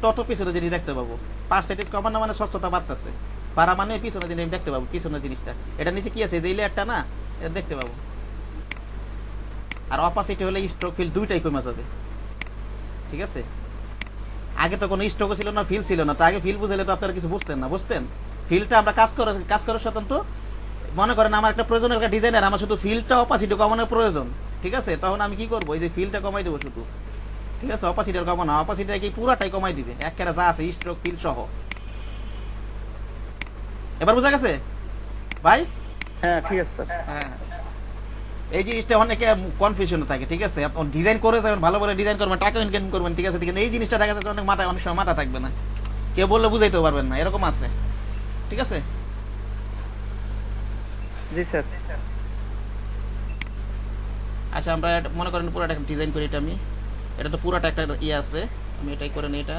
তত পিছনের জিনিস দেখতে পাবো। পার্সেন্টেজ কমানো মানে স্বচ্ছতা বাড়তেছে, বাড়া মানে পিছনের জিনিস দেখতে পাবো, পিছনের জিনিসটা। এটা নিচে কি আছে, যে লেয়ারটা না, এটা দেখতে পাবো। আর অপাসিটি হলে স্ট্রোক ফিল দুইটাই কমে যাবে, ঠিক আছে? আগে তো কোনো স্ট্রোকও ছিল না, ফিল ছিল না, তো আগে ফিল বুঝাইলে তো আপনারা কিছু বুঝতেন না, বুঝতেন? ফিলটা আমরা কাজ করার সাধারণত মনে করেন আমার একটা প্রয়োজন একটা ডিজাইনার, আমার শুধু ফিল্ডটা অপাসিটি কমানোর প্রয়োজন, ঠিক আছে? তখন আমি কি করবো, এই যে ফিল্ডটা কমাই দেবো শুধু, ঠিক আছে? অপাসিটি আর কমানো, অপাসিটি কি পুরাটাই কমাই দিবে একেবারে যা আছে স্ট্রোক ফিল সহ। এবার বোঝা গেছে ভাই? হ্যাঁ ঠিক আছে স্যার। হ্যাঁ, এই জিনিসটা অনেকে কনফিউশন থাকে, ঠিক আছে? আপনি ডিজাইন করে যাবেন, ভালো করে ডিজাইন করবেন, টাকা ইনকাম করবেন, ঠিক আছে? কিন্তু এই জিনিসটা দেখা যাচ্ছে অনেক মাথায়, অনেক সময় মাথা থাকবে না, কেউ বললে বুঝাইতেও পারবেন না, এরকম আছে, ঠিক আছে? জি স্যার। আচ্ছা, আমরা মনে করেন পুরোটা ডিজাইন করি, এটা তো পুরোটা একটা ইয়ে আছে, আমি এটাই করে নিই, এটা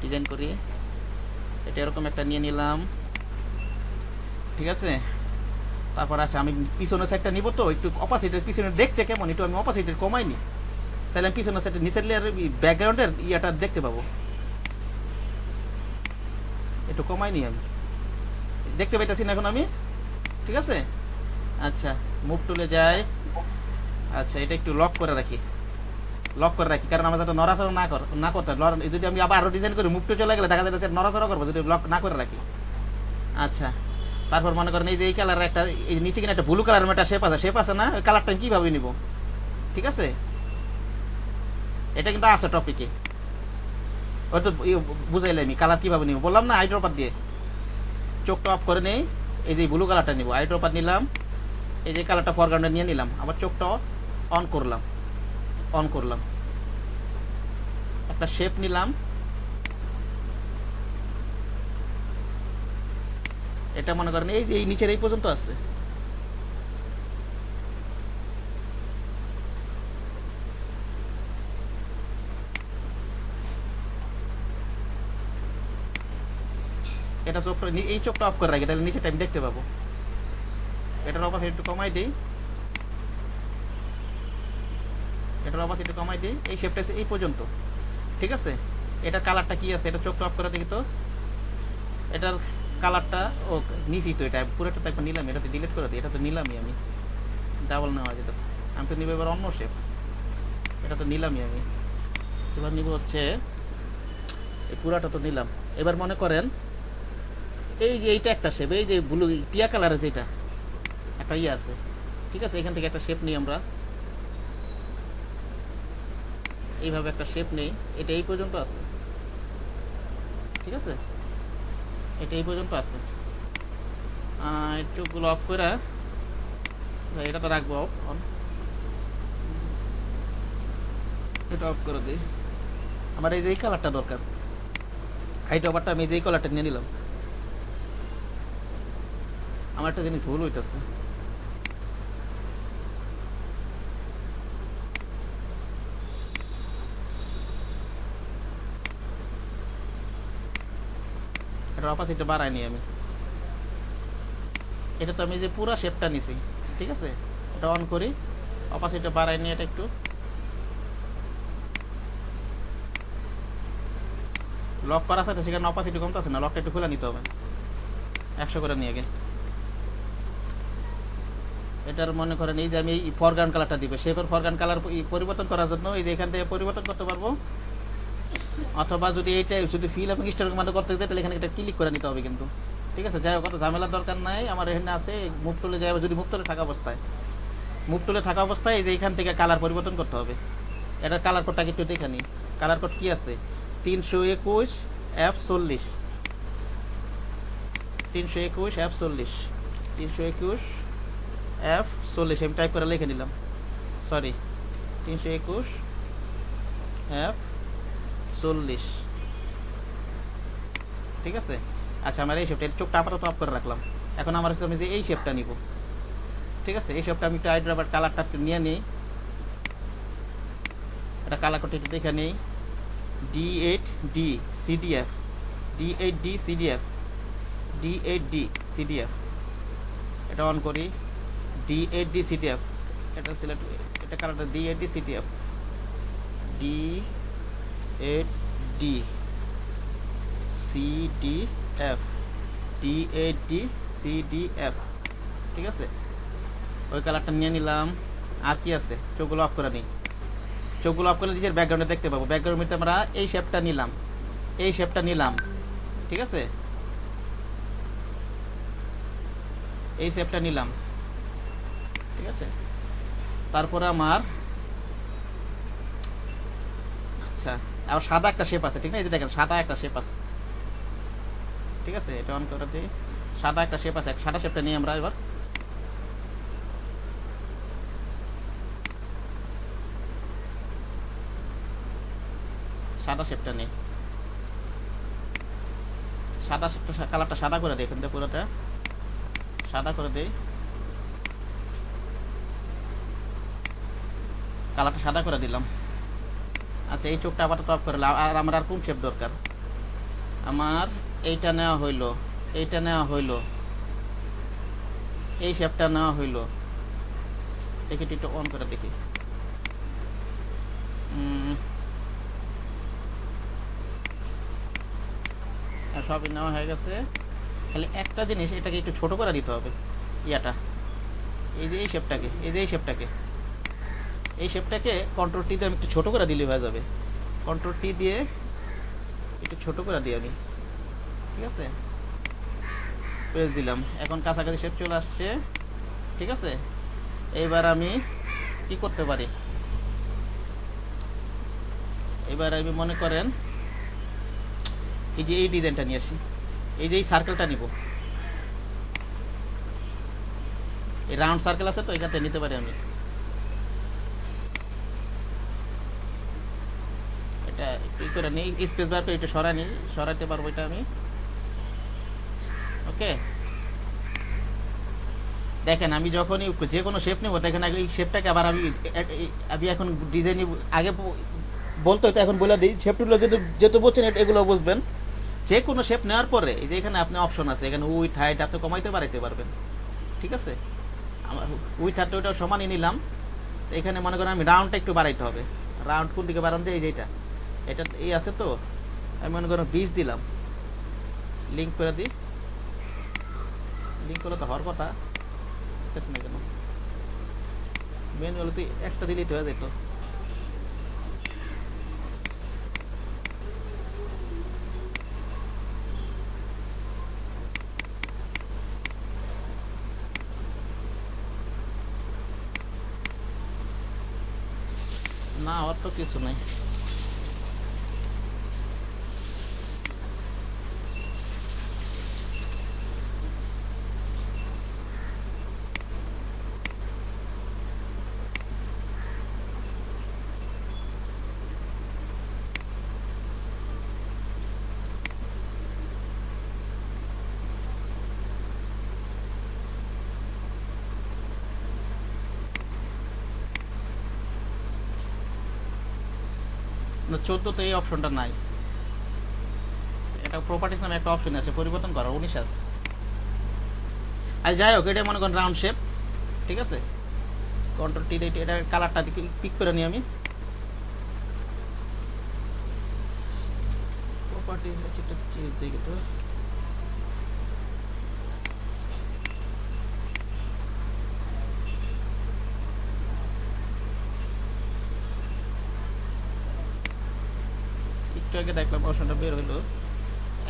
ডিজাইন করি, এটা এরকম একটা নিয়ে নিলাম, ঠিক আছে? তারপর আসে আমি পিছনের সাইডটা নিব, তো একটু অপাসিটির পিছনে দেখতে কেমন, একটু আমি অপাসিটির কমাই নি, তাহলে আমি পিছনের সাইডের নিচের লেয়ারের ব্যাকগ্রাউন্ডের ইয়াটা দেখতে পাবো, একটু কমাই নি, আমি দেখতে পাইতেছি না এখন আমি, ঠিক আছে? আচ্ছা, মুভ টুলে যাই, আচ্ছা এটা একটু লক করে রাখি, কারণ আমার যাতে নড়াচড়া না করতে, যদি আমি আবার আরো ডিজাইন করি, মুভ টু চলে গেলে দেখা যাচ্ছে নড়াচড়া করবো, যদি লক না করে রাখি। আচ্ছা, তারপর মনে করেন এই যে এই কালারের একটা, এই নিচে কিনা একটা ব্লু কালারের একটা শেপ আছে না, ওই কালারটা আমি কিভাবে নিব, ঠিক আছে? এটা কিন্তু আছে টপিকে, ওই তো বুঝাইলে আমি কালার কিভাবে নিব, বললাম না আইড্রপার দিয়ে চোখটা অফ করে নেই, এই যে ব্লু কালারটা নিব, আইড্রপার নিলাম, এই যে কালারটা ফরগ্রাউন্ডে নিয়ে নিলাম, আবার চোখটা অন করলাম, একটা শেপ নিলাম, এটা মনে করেন এই যে এই নিচের এই পর্যন্ত আছে, এটা চোখটা এই চোখটা অফ করে রাখি, তাহলে নিচেটা আমি দেখতে পাবো। এটার অপাসিটি একটু কমাই দিই, এই শেপটা এই পর্যন্ত, ঠিক আছে? এটার কালারটা কি আছে, এটা চোখটা অফ করে দেখি তো, এটার কালারটা ও নিচি তো, এটা পুরোটা তো একবার নিলাম, এটা তো ডিলিট করে দিই, এটা তো নিলামই আমি, ডাবল নেওয়া যেতেছে, আমি তো নিব এবার অন্য শেপ, এটা তো নিলামই আমি, এবার নিব হচ্ছে এই পুরাটা তো নিলাম। এবার মনে করেন এই যে এইটা একটা শেপ, এই যে ব্লু টিয়া কালারের যেটা একটা ইয়ে আছে, ঠিক আছে? এখান থেকে একটা শেপ নিই আমরা, এইভাবে একটা শেপ নেই, এটা এই পর্যন্ত আছে, ঠিক আছে? এটা এই পর্যন্ত আছে, চোখগুলো অফ করে এটা তো রাখবো অন, এটা অফ করে দিই। আমার এই যে এই কালারটা দরকার, হাইট ওভারটা আমি এই যে এই কালারটা নিয়ে নিলাম, আমার একটা জিনিস ভুল হইতেছে, এটা অপাসিটি বাড়াই নি আমি, এটা তো আমি যে পুরো শেপটা নিছি, ঠিক আছে? এটা অন করি, অপাসিটি বাড়াই নি, এটা একটু লক করা আছে, সেখানে অপাসিটি কমতেছে না, লকটা একটু খুলে নিতে হবে, 100 করে নিয়ে গে। এটার মনে করেন এই যে আমি এই ফরগ্রাউন্ড কালারটা দিব, শেপের ফরগ্রাউন্ড কালার পরিবর্তন করার জন্য এই যে এখান থেকে পরিবর্তন করতে পারবো, অথবা যদি এইটা যদি ফিল এবং স্টার মানে করতে চাই তাহলে এখানে এটা ক্লিক করে নিতে হবে কিন্তু, ঠিক আছে? যাই হোক, কত ঝামেলার দরকার নাই, আমার এখানে আছে মুভ টুলে যাই, যদি মুভ টুলে থাকা অবস্থায় এই যে এখান থেকে কালার পরিবর্তন করতে হবে। এটার কালার কোডটা একটু দেখে নিই, কালার কোড কি আছে, 321 F40, 321 F40, আমি টাইপ করে লিখে নিলাম, সরি 321 F40, ঠিক আছে? আচ্ছা, আমার এই শেপটা, চোখটা আপাতত অফ করে রাখলাম, এখন আমার আমি যে এই শেপটা নিব, ঠিক আছে? এই শেপটা আমি একটু হাইড্রাবাদ কালারটা একটু নিয়ে নিই, এটা কালার কোডটা একটু দেখে নিই, D8D CDF, এটা অন করি, D8D CDF, এটা সিলেক্ট, এটা কালারটা D8D CDF, D8D ঠিক আছে? ওই কালারটা নিয়ে নিলাম। আর কি আছে, চোখগুলো অফ করে নিই, চোখগুলো অফ করলে নিজের ব্যাকগ্রাউন্ডে দেখতে পাবো, ব্যাকগ্রাউন্ডে আমরা এই শেপটা নিলাম, ঠিক আছে? এই শেপটা নিলাম, ঠিক আছে। তারপরে আমার আচ্ছা আবার সাদা একটা শেপ আছে, ঠিক না? এই যে দেখেন সাদা একটা শেপ আছে, ঠিক আছে। এটা অন করে দিই, সাদা একটা শেপ আছে, সাদা শেপটা নিয়ে আমরা এবার সাদা শেপটা নিই, সাদা শেপটা কালারটা সাদা করে দিই, এখান থেকে পুরোটা সাদা করে দিই, কালারটা সাদা করে দিলাম। আচ্ছা এই চোখটা আবার টপ করে দিলাম। আর আমার আর কোন শেপ দরকার? আমার এইটা নেওয়া হইলো, এইটা নেওয়া হইলো, এই শেপটা নেওয়া হইলো। দেখি একটু অন করে দেখি। সবই নেওয়া হয়ে গেছে, খালি একটা জিনিস, এটাকে একটু ছোট করে দিতে হবে ইয়াটা, এই যে এই শেপটাকে, এই যে এই শেপটাকে, এই শেপটাকে কন্ট্রোল টি দিয়ে আমি একটু ছোট করে দিলে হয়ে যাবে। কন্ট্রোল টি দিয়ে একটু ছোট করে দিই আমি, ঠিক আছে। প্রেস দিলাম, এখন কাছাকাছি শেপ চলে আসছে, ঠিক আছে। এইবার আমি কি করতে পারি? এবার আমি মনে করেন এই যে এই ডিজাইনটা নিয়ে আসি, এই যে এই সার্কেলটা নিব, এই রাউন্ড সার্কেল আছে তো, এখানে নিতে পারি আমি। এটা কি করে নিই, স্পেস বার করে এটা সরাই নিই, সরাইতে পারবো এটা আমি। ওকে, দেখেন আমি যখনই যে কোনো শেপ নেবো, দেখেন আগে এই শেপটাকে আবার আমি এখন ডিজাইন আগে বলতে হতো, এখন বলে দিই। শেপগুলো যেহেতু বলছেন এগুলো বুঝবেন। যে কোনো শেপ নেওয়ার পরে এই যে এখানে আপনি অপশন আছে, এখানে উইথ হাইট আপনি কমাইতে বাড়াইতে পারবেন, ঠিক আছে। আমার উইথ হাইট ওইটা সমানই নিলাম। এখানে মনে করেন আমি রাউন্ডটা একটু বাড়াইতে হবে। রাউন্ড কোন দিকে বাড়ানো যায়? এই যেটা, এটা এই আছে তো, আমি মনে করেন 20 দিলাম, লিঙ্ক করে দিই। লিঙ্ক করলে তো হওয়ার কথা, ঠিক আছে না? কেন ম্যানুয়ালি তুই একটা দিলেই তো হয়ে যেত। না ওর তো কিছু নাই। না 14 তো এই অপশনটা নাই। এটা প্রপার্টিস নামে একটা অপশন আছে পরিবর্তন করার, 19 আছে। আর যাই হোক, এটা মনে করেন রাউন্ড শেপ, ঠিক আছে। কন্ট্রোল টি দিয়ে এটা কালারটা পিক করে নিই আমি। প্রপার্টিস আছে, একটা চেঞ্জ দিই তো। একটু আগে দেখলাম অপশনটা বের হইলো,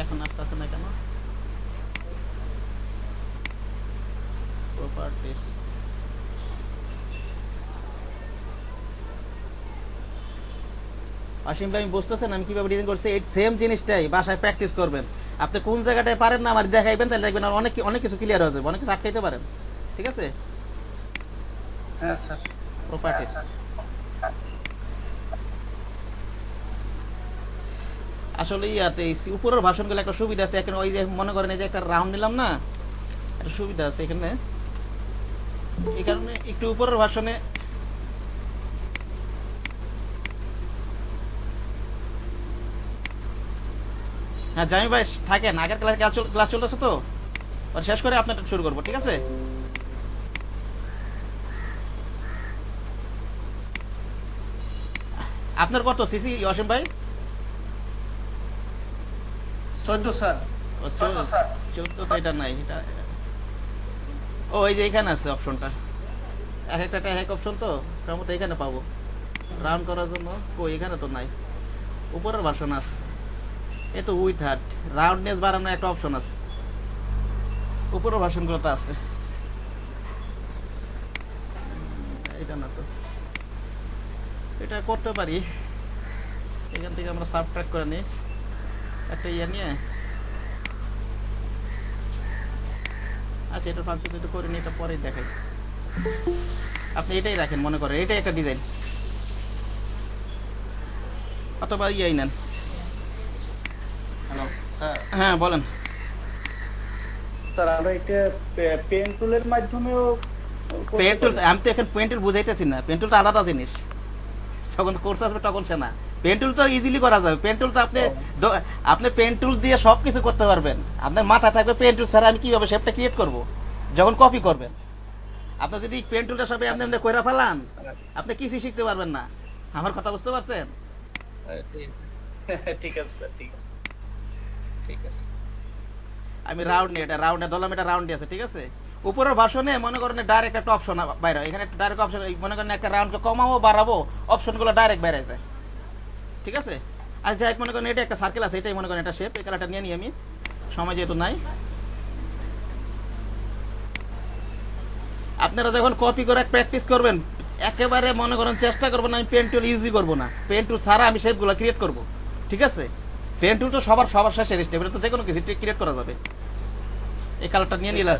এখন আসতেছে না কেন? প্রপার্টিস, অসীম ভাই বুঝতেছেন আমি কিভাবে ডিজাইন করছি? এই সেম জিনিসটাই বাসায় প্র্যাকটিস করবেন। আপনি কোন জায়গাটায় পারেন না আমার দেখাইবেন, তাহলে দেখবেন আর অনেক অনেক কিছু ক্লিয়ার হয়ে যাবে, অনেক কিছু আটকাইতে পারেন, ঠিক আছে। হ্যাঁ স্যার। প্রপার্টিস, আসলে ইয়াতে উপরের ভাষণগুলো একটা সুবিধা আছে। এখন ওই যে মনে করেন এই যে একটা রাউন্ড নিলাম না, একটা সুবিধা আছে এখানে, এই কারণে একটু উপরের ভাষণে হ্যাঁ জামি ভাই থাকেন, আগের ক্লাস চলতেছে তো, শেষ করে আপনার শুরু করবো, ঠিক আছে। আপনার কত সিসি অসীম ভাই? 14 স্যার। 14 তো এটা নাই, এটা ও এই যে এখানে আছে অপশনটা, এক একটা এক অপশন তো সম্ভবত এখানে পাবো রাউন্ড করার জন্য। কই এখানে তো নাই, উপরের ভার্সন আছে। এ তো উইথ হার্ট রাউন্ডনেস বাড়ানোর একটা অপশন আছে, উপরের ভার্সনগুলো তো আছে। এটা না তো, এটা করতে পারি। এখান থেকে আমরা সাবট্রাক্ট করে নিই একটা ইয়ে নিয়ে। আচ্ছা, এটা ফাংশন এটা করে নিই, এটা পরেই দেখাই। আপনি এটাই রাখেন, মনে করেন এটাই একটা ডিজাইন, অথবা ইয়াই নেন। Hello sir. হ্যাঁ বলেন। স্যার আমরা এটা পেন টুলের মাধ্যমেও করতে পেন টুল, পারি। আমি তো এখন পেন টুল বুঝাইতেছি না, পেন টুল তো আলাদা জিনিস। যখন কোর্স আসবে তখন সে না, পেন টুল তো ইজিলি করা যাবে। পেন টুল তো আপনি পেন টুল দিয়ে সব কিছু করতে পারবেন। আপনার মাথা থাকবে পেন টুল ছাড়া আমি কিভাবে শেপটা ক্রিয়েট করব যখন কপি করবেন। আপনি যদি পেন টুলটা সবাই আপনি এমনি কইরা ফেলান, আপনি কিছুই শিখতে পারবেন না। আমার কথা বুঝতে পারছেন? ঠিক আছে স্যার, ঠিক আছে, ঠিক আছে। আমি রাউন্ড নিয়ে, এটা রাউন্ডে ধরলাম, এটা রাউন্ডে আছে, ঠিক আছে। উপরের ভাষণে মনে করেন ডাইরেক্ট একটা অপশন বাইরে, এখানে ডাইরেক্ট অপশন, মনে করেন একটা রাউন্ডকে কমাবো বাড়াবো, অপশনগুলো ডাইরেক্ট বাইরে যায়, ঠিক আছে। আর যাই হোক, মনে করেন এটা একটা সার্কেল আছে, এটাই মনে করেন এটা শেপ। এই কালারটা নিয়ে নিই আমি, সময় যেহেতু নাই। আপনারা যখন কপি করে প্র্যাকটিস করবেন, একেবারে মনে করেন চেষ্টা করবেন আমি পেন টুল ইউজই করবো না। পেন টুল ছাড়া আমি শেপগুলো ক্রিয়েট করবো, ঠিক আছে। পেন টুল তো সবার শেষের স্টেপ, এটা তো যে কোনো কিছু ক্রিয়েট করা যাবে। এই কালারটা নিয়ে নিলাম,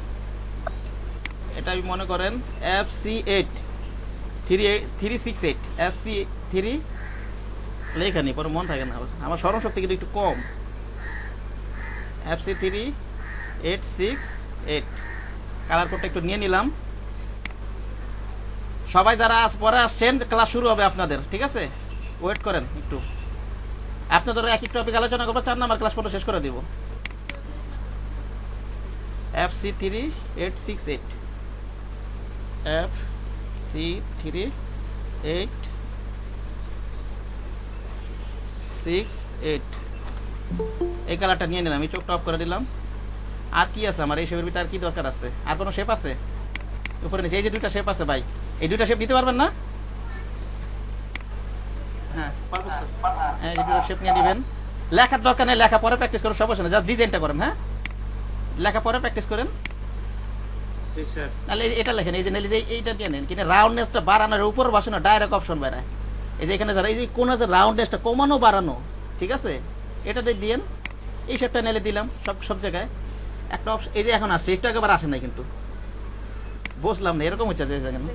এটা আমি মনে করেন FC8 368 FC3 লেখা নেই, পরে মন থাকে না, আমার স্মরণ শক্তি কিন্তু একটু কম। FC3868 কালার কোডটা একটু নিয়ে নিলাম। সবাই যারা আজ পরে আসছেন, ক্লাস শুরু হবে আপনাদের, ঠিক আছে। ওয়েট করেন একটু, আপনাদের এক এক টপিক আলোচনা করবো, 4 নাম্বার ক্লাস পরে শেষ করে দিব। FC3868 FC3868 এই কালারটা নিয়ে নিলাম, আমি চোখটা অফ করে দিলাম। আর কি আছে আমার এই শেপের ভিতরে, আর কি দরকার আছে? আর কোনো শেপ আছে উপরে নিচে? এই যে দুইটা শেপ আছে ভাই, এই দুইটা শেপ নিতে পারবেন না? হ্যাঁ পারবো স্যার। হ্যাঁ, এই দুটো শেপ নিয়ে দিবেন। লেখার দরকার নেই, লেখা পরে প্র্যাকটিস করেন, সমস্যা নেই, জাস্ট ডিজাইনটা করেন। হ্যাঁ, লেখা পরে প্র্যাকটিস করেন। জি স্যার। তাহলে এটা লেখেন, এই যে এইটা দিয়ে নেন, কিন্তু রাউন্ডনেসটা বাড়ানোর উপর বসানো ডাইরেক্ট অপশন বেড়ায়। এই যে এখানে যারা এই যে কোন আছে রাউন্ডনেসটা কমানো বাড়ানো, ঠিক আছে, এটাতে দিয়েন। এই শেপটা নিলে দিলাম সব জায়গায় একটা অপশন। এই যে এখন আসছে, একটু একেবারে আসে না, কিন্তু বুঝলাম না, এরকম হচ্ছে যে এখানে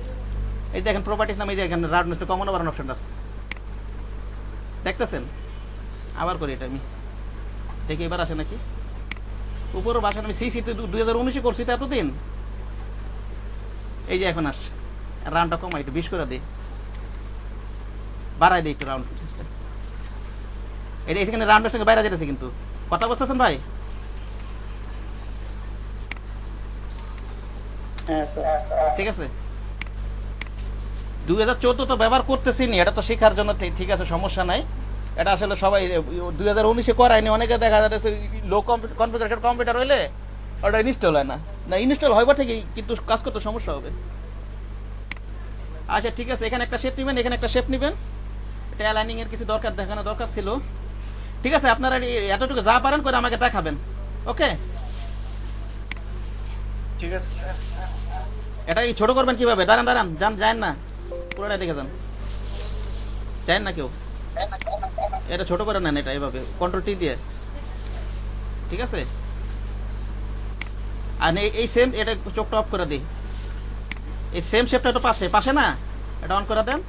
এই দেখেন প্রপার্টিস নামে, এই যে এখানে রাউন্ডনেসটা কমানো বাড়ানো অপশন আছে, দেখতেছেন? আবার করি এটা আমি, দেখি এবার আসে নাকি। উপরও বাসা আমি সিসিতে 2019 করছি তো এতদিন। এই যে এখন আসছে, রাউন্ডটা কমাই একটু 20 করে দিই, বাড়াই দিই একটু রাউন্ড। এটা এখানে রাউন্ডের সঙ্গে বাইরে যেতেছে, কিন্তু কথা বুঝতেছেন ভাই? হ্যাঁ স্যার। ঠিক আছে। 2014 তো ব্যবহার করতেছি নি, এটা তো শেখার জন্য, ঠিক আছে, সমস্যা নাই। এটা আসলে সবাই 2019 করায়নি, অনেকে দেখা যাচ্ছে লো কনফিগারেশন কম্পিউটার হইলে ওটা ইনস্টল হয় না। না, ইনস্টল হইবা ঠিকই, কিন্তু কাজ করতে সমস্যা হবে। আচ্ছা ঠিক আছে, এখানে একটা শেপ নেবেন, এখানে একটা শেপ নেবেন। এটা অ্যালাইনিং এর কিছু দেখানো দরকার ছিল, ঠিক আছে। আপনারা এতটুকু যা পারেন করে আমাকে দেখাবেন, ওকে? ঠিক আছে স্যার। এটা এই ছোট করবেন কিভাবে? দাঁড়ান যান না, পুরোটা দেখে যান, যান না কেউ। এটা ছোট করে নেন, এটা এইভাবে কন্ট্রোল T দিয়ে, ঠিক আছে। আর এই সেম, এটা চোখটা অফ করে দিই। এই সেম শেপটা তো পাশে না, এটা অন করে দেন।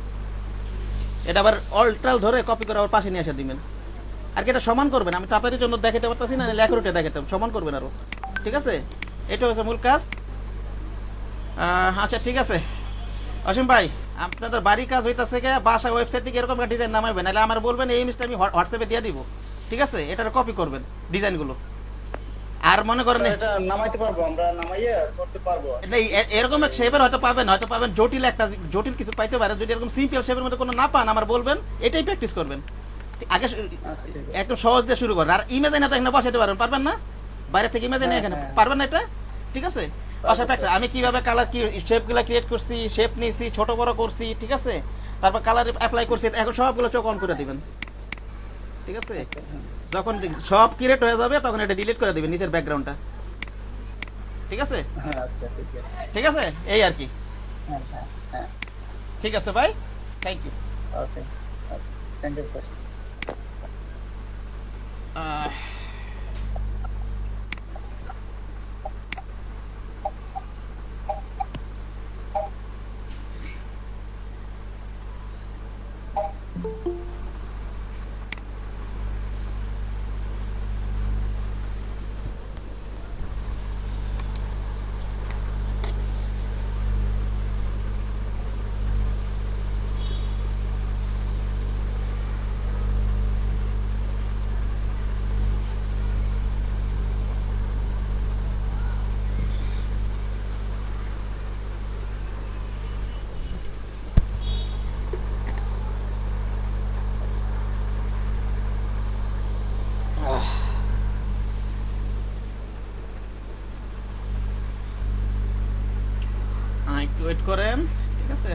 এটা আবার অল্টাল ধরে কপি করে আবার পাশে নিয়ে এসে দিবেন। আর কি এটা সমান করবেন, আমি তাড়াতাড়ির জন্য দেখাতে পারতাছি না, লেখারোটে দেখাতে সমান করবেন আরো, ঠিক আছে। এটা হচ্ছে মূল কাজ। আচ্ছা ঠিক আছে অসীম ভাই, আপনাদের বাড়ির কাজ হইতাছে কে, বাসা ওয়েবসাইট থেকে এরকম একটা ডিজাইন নামাইবেন, নাহলে আমার বলবেন এই ইমেজটা আমি হোয়াটসঅ্যাপে দিয়ে দিব, ঠিক আছে। এটা কপি করবেন ডিজাইনগুলো। আর মনে করেন স্যার, এটা নামাইতে পারবো, আমরা নামাইয়ে করতে পারবো। এরকম এক শেপের হয়তো পাবেন জটিল কিছু পাইতে পারে। যদি এরকম সিম্পল শেপের মধ্যে কোনো না পান, আমার বলবেন, এটাই প্র্যাকটিস করবেন। আগে আচ্ছা, ঠিক আছে। একদম সহজ দিয়ে শুরু করেন। আর ইমেজ এনে তো এখানে বসাতে পারবেন না, বাইরে থেকে ইমেজ এনে এখানে পারবেন না, এটা ঠিক আছে। আমি কিভাবে কালার শেপগুলো ক্রিয়েট করছি, শেপ নিয়েছি, ছোট বড় করছি, ঠিক আছে। তারপর কালার অ্যাপ্লাই করছি, এখন সবগুলো চোখ অন করে দিবেন, ঠিক আছে। যখন সব ক্রিয়েট হয়ে যাবে তখন এটা ডিলিট করে দিবেন নিচের ব্যাকগ্রাউন্ডটা, ঠিক আছে। হ্যাঁ আচ্ছা ঠিক আছে। ঠিক আছে, এই আর কি। হ্যাঁ হ্যাঁ হ্যাঁ। ঠিক আছে ভাই, thank you. Okay, thank you sir. একটু ওয়েট করেন, ঠিক আছে।